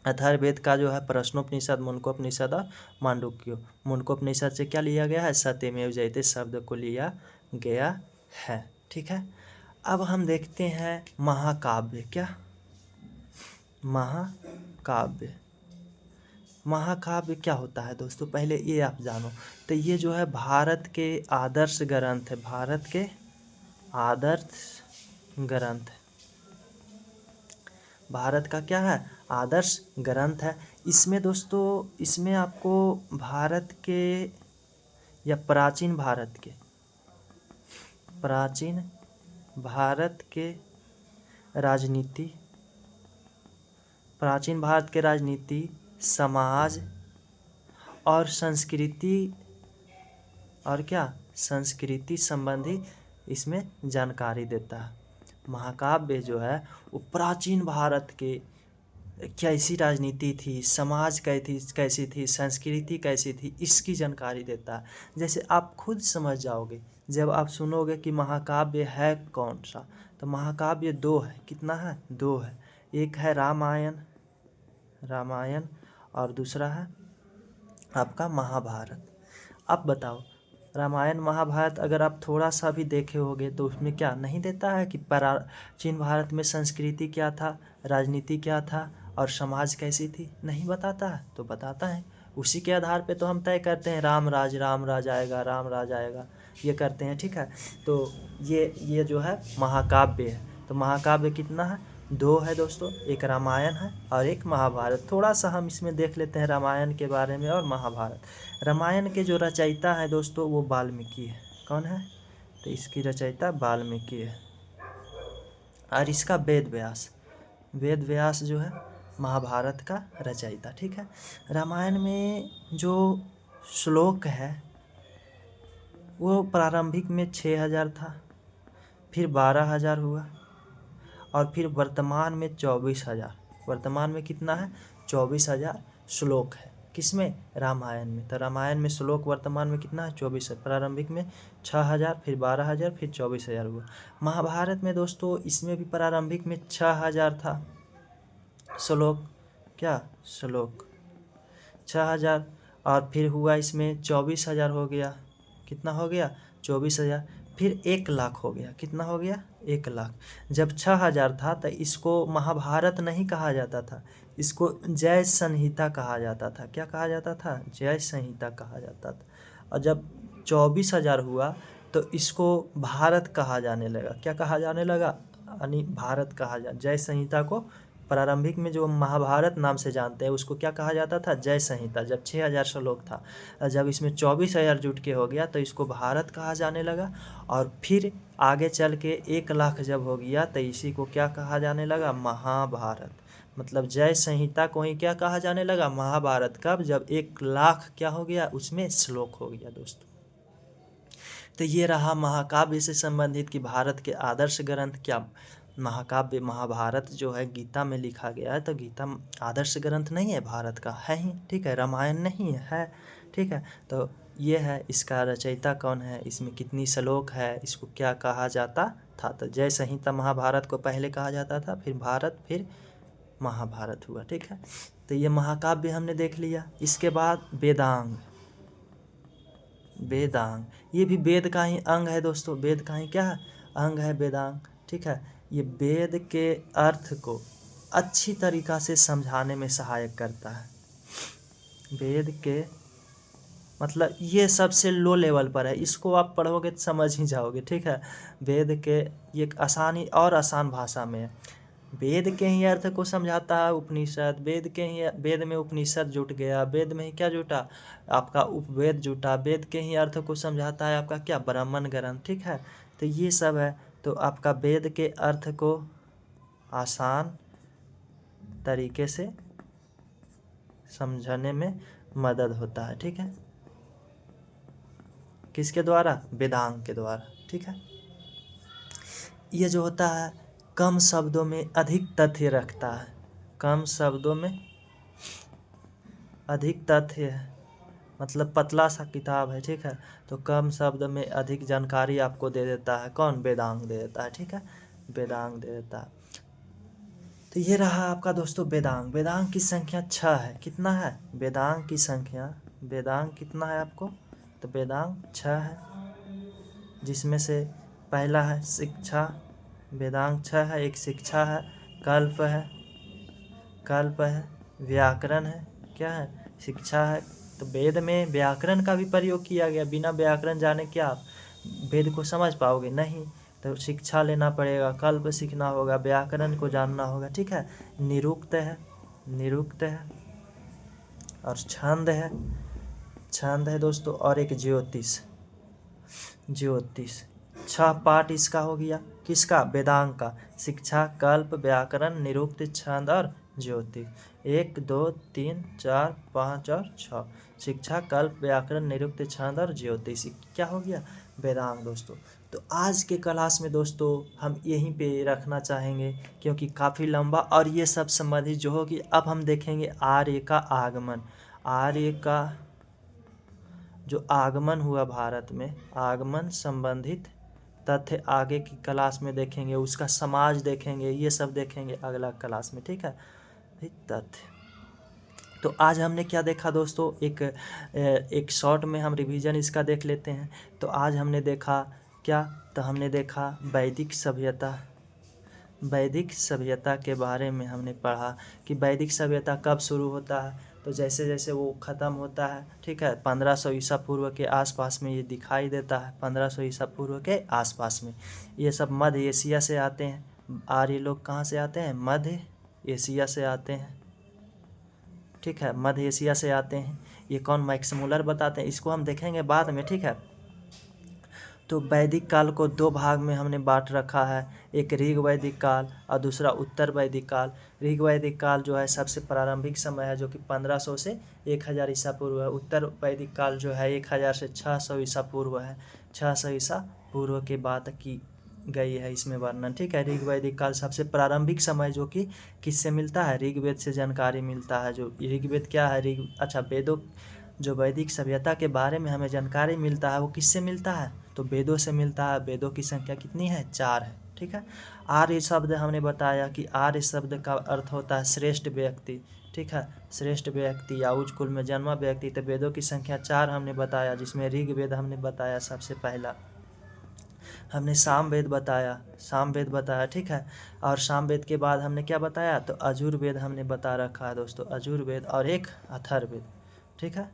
अथर्ववेद का जो है प्रश्नोपनिषद, मुंडकोपनिषद और मांडुक्य। मुंडकोपनिषद से क्या लिया गया है? सत्यमेव जयते शब्द को लिया गया है, ठीक है। अब हम देखते हैं महाकाव्य। क्या? महाकाव्य। महाकाव्य क्या होता है दोस्तों? पहले ये आप जानो। तो ये जो है भारत के आदर्श ग्रंथ है, भारत के आदर्श ग्रंथ, भारत का क्या है? आदर्श ग्रंथ है। इसमें दोस्तों, इसमें आपको भारत के या प्राचीन भारत के, प्राचीन भारत के राजनीति, प्राचीन भारत के राजनीति, समाज और संस्कृति, और क्या? संस्कृति संबंधी इसमें जानकारी देता है। महाकाव्य जो है वो प्राचीन भारत के कैसी राजनीति थी, समाज कैसी थी, संस्कृति कैसी थी, इसकी जानकारी देता है। जैसे आप खुद समझ जाओगे जब आप सुनोगे कि महाकाव्य है कौन सा। तो महाकाव्य दो है। कितना है? दो है। एक है रामायण, रामायण, और दूसरा है आपका महाभारत। अब बताओ, रामायण महाभारत अगर आप थोड़ा सा भी देखे होगे तो उसमें क्या नहीं देता है कि प्राचीन भारत में संस्कृति क्या था, राजनीति क्या था और समाज कैसी थी? नहीं बताता है। तो बताता है, उसी के आधार पे तो हम तय करते हैं राम राज आएगा, राम राज आएगा, ये करते हैं, ठीक है। तो ये जो है महाकाव्य है। तो महाकाव्य कितना है? दो है दोस्तों, एक रामायण है और एक महाभारत। थोड़ा सा हम इसमें देख लेते हैं रामायण के बारे में और महाभारत। रामायण के जो रचयिता है दोस्तों वो वाल्मीकि है। कौन है? तो इसकी रचयिता वाल्मीकि है। और इसका वेद व्यास, वेद व्यास जो है महाभारत का रचयिता, ठीक है। रामायण में जो श्लोक है वो प्रारंभिक में 6000 था, फिर 12000 हुआ, और फिर वर्तमान में 24000। वर्तमान में कितना है? 24000 श्लोक है। किसमें? रामायण में। तो रामायण में श्लोक वर्तमान में कितना है? 24 है। प्रारंभिक में 6000, फिर 12000, फिर 24000 हुआ। महाभारत में दोस्तों इसमें भी प्रारंभिक में 6000 था श्लोक। क्या? श्लोक 6000, और फिर हुआ इसमें 24000 हो गया। कितना हो गया? 24000। फिर 1,00,000 हो गया। कितना हो गया? 1,00,000। जब 6000 था तो इसको महाभारत नहीं कहा जाता था, इसको जय संहिता कहा जाता था। क्या कहा जाता था? जय संहिता कहा जाता था। और जब 24,000 हुआ तो इसको भारत कहा जाने लगा। क्या कहा जाने लगा? यानी भारत कहा जय संहिता को प्रारंभिक में जो महाभारत नाम से जानते हैं उसको क्या कहा जाता था? जय संहिता। जब 6000 श्लोक था, जब इसमें 24,000 जुट के हो गया तो इसको भारत कहा जाने लगा। और फिर आगे चल के 1,00,000 जब हो गया तो इसी को क्या कहा जाने लगा? महाभारत। मतलब जय संहिता को ही क्या कहा जाने लगा? महाभारत। कब? जब 1,00,000 क्या हो गया? उसमें श्लोक हो गया दोस्तों। तो ये रहा महाकाव्य से संबंधित कि भारत के आदर्श ग्रंथ क्या। महाकाव्य महाभारत जो है गीता में लिखा गया है, तो गीता आदर्श ग्रंथ नहीं है भारत का, है ही, ठीक है। रामायण नहीं है, ठीक है। तो ये है, इसका रचयिता कौन है, इसमें कितनी श्लोक है, इसको क्या कहा जाता था। तो जय संहिता महाभारत को पहले कहा जाता था, फिर भारत, फिर महाभारत हुआ, ठीक है। तो ये महाकाव्य हमने देख लिया। इसके बाद वेदांग। वेदांग ये भी वेद का ही अंग है दोस्तों। वेद का ही क्या है? अंग है वेदांग, ठीक है। ये वेद के अर्थ को अच्छी तरीक़ा से समझाने में सहायक करता है। वेद के मतलब ये सबसे लो लेवल पर है, इसको आप पढ़ोगे तो समझ ही जाओगे, ठीक है। वेद के ये एक आसानी और आसान भाषा में है। वेद के ही अर्थ को समझाता है उपनिषद। वेद में उपनिषद जुट गया, वेद में ही क्या जुटा, आपका उपवेद जुटा। वेद के ही अर्थ को समझाता है आपका क्या, ब्राह्मण ग्रंथ। ठीक है, तो ये सब है। तो आपका वेद के अर्थ को आसान तरीके से समझने में मदद होता है। ठीक है, किसके द्वारा, वेदांग के द्वारा। ठीक है, ये जो होता है कम शब्दों में अधिक तथ्य रखता है, कम शब्दों में अधिक तथ्य है, मतलब पतला सा किताब है। ठीक है, तो कम शब्द में अधिक जानकारी आपको दे देता है कौन, वेदांग दे देता है। ठीक है, वेदांग दे देता है। तो ये रहा आपका दोस्तों वेदांग। वेदांग की संख्या 6 है। कितना है वेदांग की संख्या, वेदांग कितना है आपको, तो वेदांग 6 है, जिसमें से पहला है शिक्षा, वेदांग 6 है। एक शिक्षा है, कल्प है, कल्प है, व्याकरण है, क्या है, शिक्षा है। तो वेद में व्याकरण का भी प्रयोग किया गया। बिना व्याकरण जाने क्या आप वेद को समझ पाओगे, नहीं। तो शिक्षा लेना पड़ेगा, कल्प सीखना होगा, व्याकरण को जानना होगा। ठीक है, निरुक्त है, निरुक्त है, और छंद है, छंद है दोस्तों, और एक ज्योतिष, ज्योतिष। 6 पाठ इसका हो गया, किसका, वेदांग का। शिक्षा, कल्प, व्याकरण, निरुक्त, छंद और ज्योतिष। 1 2 3 4 5 और 6। शिक्षा, कल्प, व्याकरण, निरुक्त, छंद और ज्योतिष, क्या हो गया, वेदांग दोस्तों। तो आज के क्लास में दोस्तों हम यहीं पे रखना चाहेंगे, क्योंकि काफ़ी लंबा और ये सब संबंधित जो होगी। अब हम देखेंगे आर्य का आगमन। आर्य का जो आगमन हुआ भारत में, आगमन संबंधित तथ्य आगे की क्लास में देखेंगे। उसका समाज देखेंगे, ये सब देखेंगे अगला क्लास में। ठीक है, तथ्य। तो आज हमने क्या देखा दोस्तों, एक शॉर्ट में हम रिवीजन इसका देख लेते हैं। तो आज हमने देखा क्या, तो हमने देखा वैदिक सभ्यता। वैदिक सभ्यता के बारे में हमने पढ़ा कि वैदिक सभ्यता कब शुरू होता है। तो जैसे जैसे वो ख़त्म होता है, ठीक है, 1500 ईसा पूर्व के आसपास में ये दिखाई देता है। 1500 ईसा पूर्व के आसपास में ये सब मध्य एशिया से आते हैं। आर्य लोग कहाँ से आते हैं, मध्य एशिया से आते हैं। ठीक है, मध्य एशिया से आते हैं। ये कौन, मैक्स मुलर बताते हैं, इसको हम देखेंगे बाद में। ठीक है, तो वैदिक काल को 2 भाग में हमने बांट रखा है, एक ऋग वैदिक काल और दूसरा उत्तर वैदिक काल। ऋग वैदिक काल जो है सबसे प्रारंभिक समय है, जो कि 1500 से 1000 ईसा पूर्व है। उत्तर वैदिक काल जो है 1000 से 600 ईसा पूर्व है। 600 ईसा पूर्व के बाद की गई है इसमें वर्णन। ठीक है, ऋग वैदिक काल सबसे प्रारंभिक समय, जो कि किससे मिलता है, ऋग्वेद से जानकारी मिलता है। जो ऋग्वेद क्या है, वेदों, जो वैदिक सभ्यता के बारे में हमें जानकारी मिलता है वो किससे मिलता है, तो वेदों से मिलता है। वेदों की संख्या कितनी है, 4 है। ठीक है, आर्य शब्द हमने बताया कि आर्य शब्द का अर्थ होता है श्रेष्ठ व्यक्ति। ठीक है, श्रेष्ठ व्यक्ति या उच्च कुल में जन्मा व्यक्ति। तो वेदों की संख्या 4 हमने बताया, जिसमें ऋग्वेद हमने बताया सबसे पहला। हमने सामवेद बताया, सामवेद बताया। ठीक है, और सामवेद के बाद हमने क्या बताया, तो अजुर्वेद हमने बता रखा है दोस्तों, अजुर्वेद, और एक अथर्ववेद। ठीक है,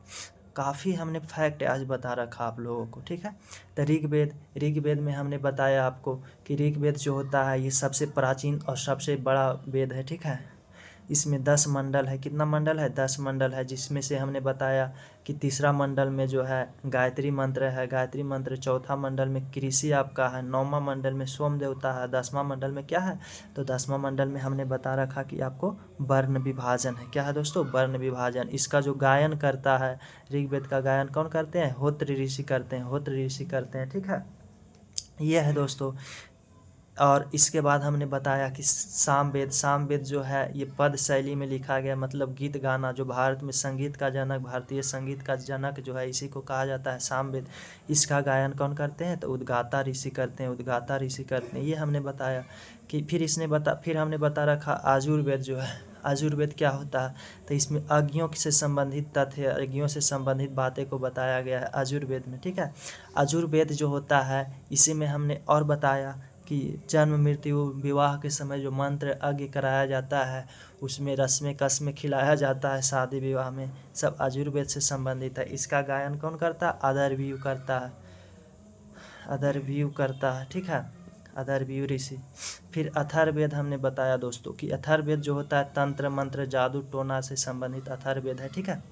काफ़ी हमने फैक्ट आज बता रखा आप लोगों को। ठीक है, तो ऋग्वेद, ऋग्वेद में हमने बताया आपको कि ऋग्वेद जो होता है ये सबसे प्राचीन और सबसे बड़ा वेद है। ठीक है, इसमें 10 मंडल है। कितना मंडल है, 10 मंडल है, जिसमें से हमने बताया कि तीसरा मंडल में जो है गायत्री मंत्र है, गायत्री मंत्र। चौथा मंडल में कृषि आपका है। 9वां मंडल में सोम देवता है। 10वां मंडल में क्या है, तो 10वां मंडल में हमने बता रखा कि आपको वर्ण विभाजन है। क्या है दोस्तों, वर्ण विभाजन। इसका जो गायन करता है, ऋग्वेद का गायन कौन करते हैं, होत्र ऋषि करते हैं, होत्र ऋषि करते हैं। ठीक है, यह है दोस्तों। और इसके बाद हमने बताया कि सामवेद, सामवेद जो है ये पद शैली में लिखा गया, मतलब गीत गाना। जो भारत में संगीत का जनक, भारतीय संगीत का जनक जो है, इसी को कहा जाता है सामवेद। इसका गायन कौन करते हैं, तो उद्गाता ऋषि करते हैं, उद्गाता ऋषि करते हैं। ये हमने बताया कि फिर हमने बता रखा आजुर्वेद जो है। आजुर्वेद क्या होता है, तो इसमें अग्नियों से संबंधित तथ्य, अग्नियों से संबंधित बातें को बताया गया है आजुर्वेद में। ठीक है, आजुर्वेद जो होता है इसी में हमने और बताया कि जन्म मृत्यु विवाह के समय जो मंत्र यज्ञ कराया जाता है, उसमें रस्में कस्में खिलाया जाता है शादी विवाह में, सब आयुर्वेद से संबंधित है। इसका गायन कौन करता है, अदरव्यू करता है, अदरव्यू करता है। ठीक है, अथर्वणीय ऋषि। फिर अथर्ववेद हमने बताया दोस्तों कि अथर्ववेद जो होता है तंत्र मंत्र जादू टोना से संबंधित अथर्ववेद है, ठीक है।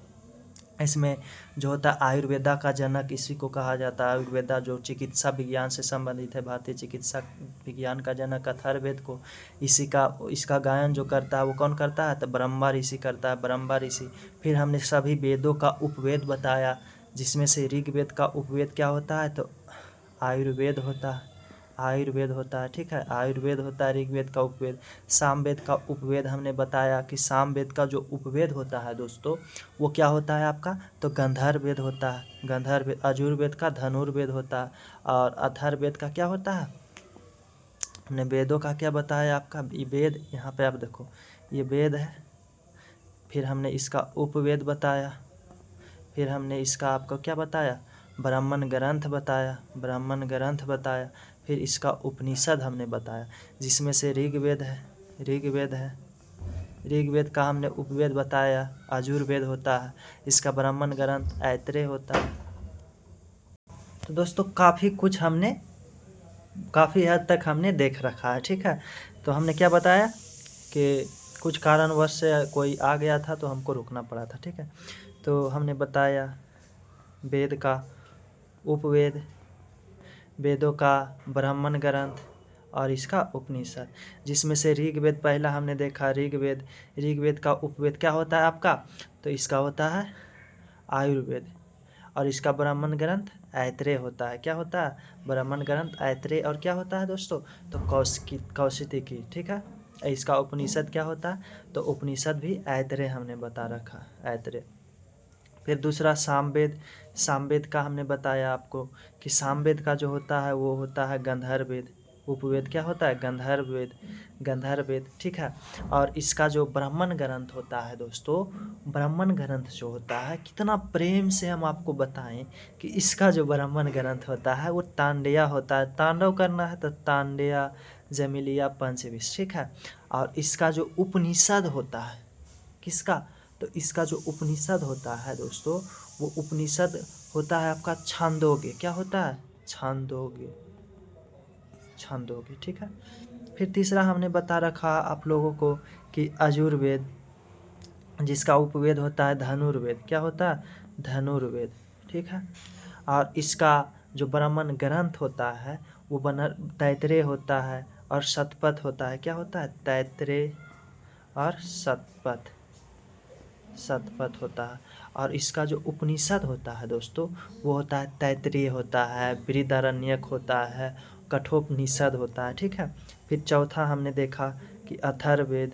इसमें जो होता है आयुर्वेदा का जनक इसी को कहा जाता है। आयुर्वेदा जो चिकित्सा विज्ञान से संबंधित है, भारतीय चिकित्सा विज्ञान का जनक अथर्ववेद को इसका गायन जो करता है वो कौन करता है, तो ब्रह्मा ऋषि करता है, ब्रह्मा ऋषि। फिर हमने सभी वेदों का उपवेद बताया, जिसमें से ऋग्वेद का उपवेद क्या होता है, तो आयुर्वेद होता है, आयुर्वेद होता है, ठीक है। आयुर्वेद होता है ऋग्वेद का उपवेद। सामवेद का उपवेद हमने बताया कि सामवेद का जो उपवेद होता है दोस्तों वो क्या होता है आपका, तो गंधर्ववेद होता है, गंधर्ववेद। अजुर्वेद का धनुर्वेद होता है। और अथर्ववेद का क्या होता है, हमने वेदों का क्या बताया आपका, ये वेद, यहाँ पे आप देखो ये वेद है। फिर हमने इसका उपवेद बताया। फिर हमने इसका आपको क्या बताया, ब्राह्मण ग्रंथ बताया, ब्राह्मण ग्रंथ बताया। फिर इसका उपनिषद हमने बताया, जिसमें से ऋग्वेद है, ऋग्वेद है, ऋग्वेद का हमने उपवेद बताया, यजुर्वेद होता है, इसका ब्राह्मण ग्रंथ ऐत्रेय होता है। तो दोस्तों काफ़ी हद तक हमने देख रखा है, ठीक है। तो हमने क्या बताया कि कुछ कारणवश से कोई आ गया था तो हमको रुकना पड़ा था, ठीक है। तो हमने बताया वेद का उपवेद, वेदों का ब्राह्मण ग्रंथ और इसका उपनिषद, जिसमें से ऋग्वेद पहला हमने देखा, ऋग्वेद का उपवेद क्या होता है आपका, तो इसका होता है आयुर्वेद। और इसका ब्राह्मण ग्रंथ ऐत्रेय होता है, क्या होता है, ब्राह्मण ग्रंथ ऐत्रेय। और क्या होता है दोस्तों, तो कौशिकी, ठीक है। इसका उपनिषद क्या होता है, तो उपनिषद भी ऐत्रेय हमने बता रखा, ऐत्रेय। फिर दूसरा सामवेद, सामवेद का हमने बताया आपको कि सामवेद का जो होता है वो होता है गंधर्ववेद। उपवेद क्या होता है, गंधर्ववेद, गंधर्ववेद, ठीक है। और इसका जो ब्राह्मण ग्रंथ होता है दोस्तों, ब्राह्मण ग्रंथ जो होता है, कितना प्रेम से हम आपको बताएं कि इसका जो ब्राह्मण ग्रंथ होता है वो तांडेय होता है। तांडव करना है तो तांडेय जमिलिया पंचविश, ठीक है। और इसका जो उपनिषद होता है, किसका, तो इसका जो उपनिषद होता है दोस्तों, वो उपनिषद होता है आपका छांदोग्य, क्या होता है, छांदोग्य, छांदोग्य, ठीक है। फिर तीसरा हमने बता रखा आप लोगों को कि यजुर्वेद, जिसका उपवेद होता है धनुर्वेद, क्या होता है, धनुर्वेद, ठीक है। और इसका जो ब्राह्मण ग्रंथ होता है वो तैत्रेय होता है और शतपथ होता है, क्या होता है, तैत्रेय और शतपथ, शतपथ होता है। और इसका जो उपनिषद होता है दोस्तों वो होता है तैत्रीय होता है, बृहदारण्यक होता है, कठोपनिषद होता है, ठीक है। फिर चौथा हमने देखा कि अथर्ववेद,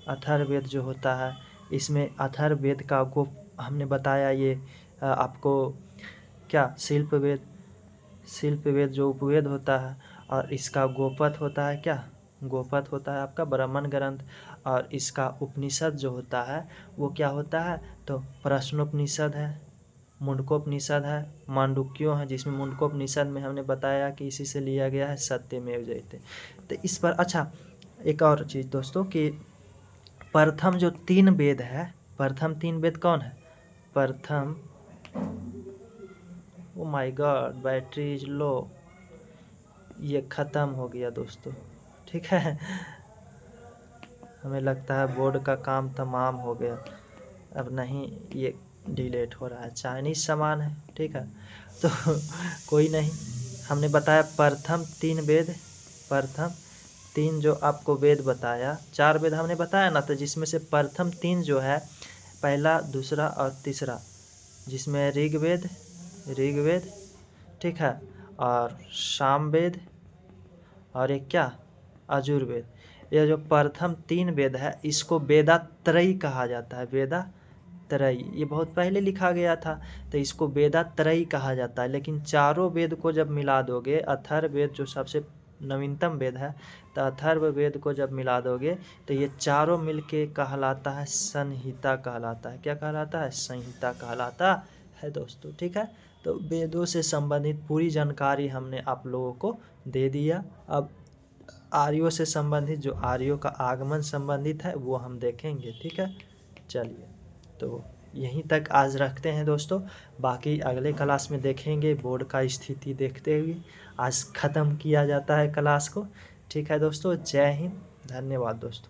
अथर्ववेद जो होता है, इसमें अथर्ववेद का हमने बताया ये आपको क्या, शिल्पवेद, शिल्पवेद जो उपवेद होता है। और इसका गोपथ होता है, क्या, गोपथ होता है आपका ब्राह्मण ग्रंथ। और इसका उपनिषद जो होता है वो क्या होता है, तो प्रश्नोपनिषद है, मुंडकोपनिषद है, मांडुक्यों है, जिसमें मुंडकोपनिषद में हमने बताया कि इसी से लिया गया है सत्यमेव जयते। तो इस पर अच्छा एक और चीज़ दोस्तों कि प्रथम जो 3 वेद है, प्रथम 3 वेद कौन है, प्रथम, oh my God battery is low, ये ख़त्म हो गया दोस्तों, ठीक है। हमें लगता है बोर्ड का काम तमाम हो गया, अब नहीं ये डिलीट हो रहा है, चाइनीज़ सामान है, ठीक है। तो कोई नहीं, हमने बताया प्रथम 3 वेद, प्रथम 3 जो आपको वेद बताया, 4 वेद हमने बताया ना, तो जिसमें से प्रथम 3 जो है, पहला, दूसरा और तीसरा, जिसमें ऋग्वेद, ऋग्वेद, ठीक है, और सामवेद और एक क्या, यजुर्वेद। यह जो प्रथम 3 वेद है इसको वेदात्रयी कहा जाता है, वेदात्रयी, ये बहुत पहले लिखा गया था तो इसको वेदात्रयी कहा जाता है। लेकिन चारों वेद को जब मिला दोगे, अथर्ववेद जो सबसे नवीनतम वेद है, तो अथर्ववेद को जब मिला दोगे तो ये चारों मिलके कहलाता है संहिता, कहलाता है, क्या कहलाता है, संहिता कहलाता है दोस्तों, ठीक है। तो वेदों से संबंधित पूरी जानकारी हमने आप लोगों को दे दिया। अब आर्यों से संबंधित, जो आर्यों का आगमन संबंधित है वो हम देखेंगे, ठीक है। चलिए, तो यहीं तक आज रखते हैं दोस्तों। बाकी अगले क्लास में देखेंगे बोर्ड का स्थिति देखते हुए आज ख़त्म किया जाता है क्लास को। ठीक है दोस्तों, जय हिंद, धन्यवाद दोस्तों।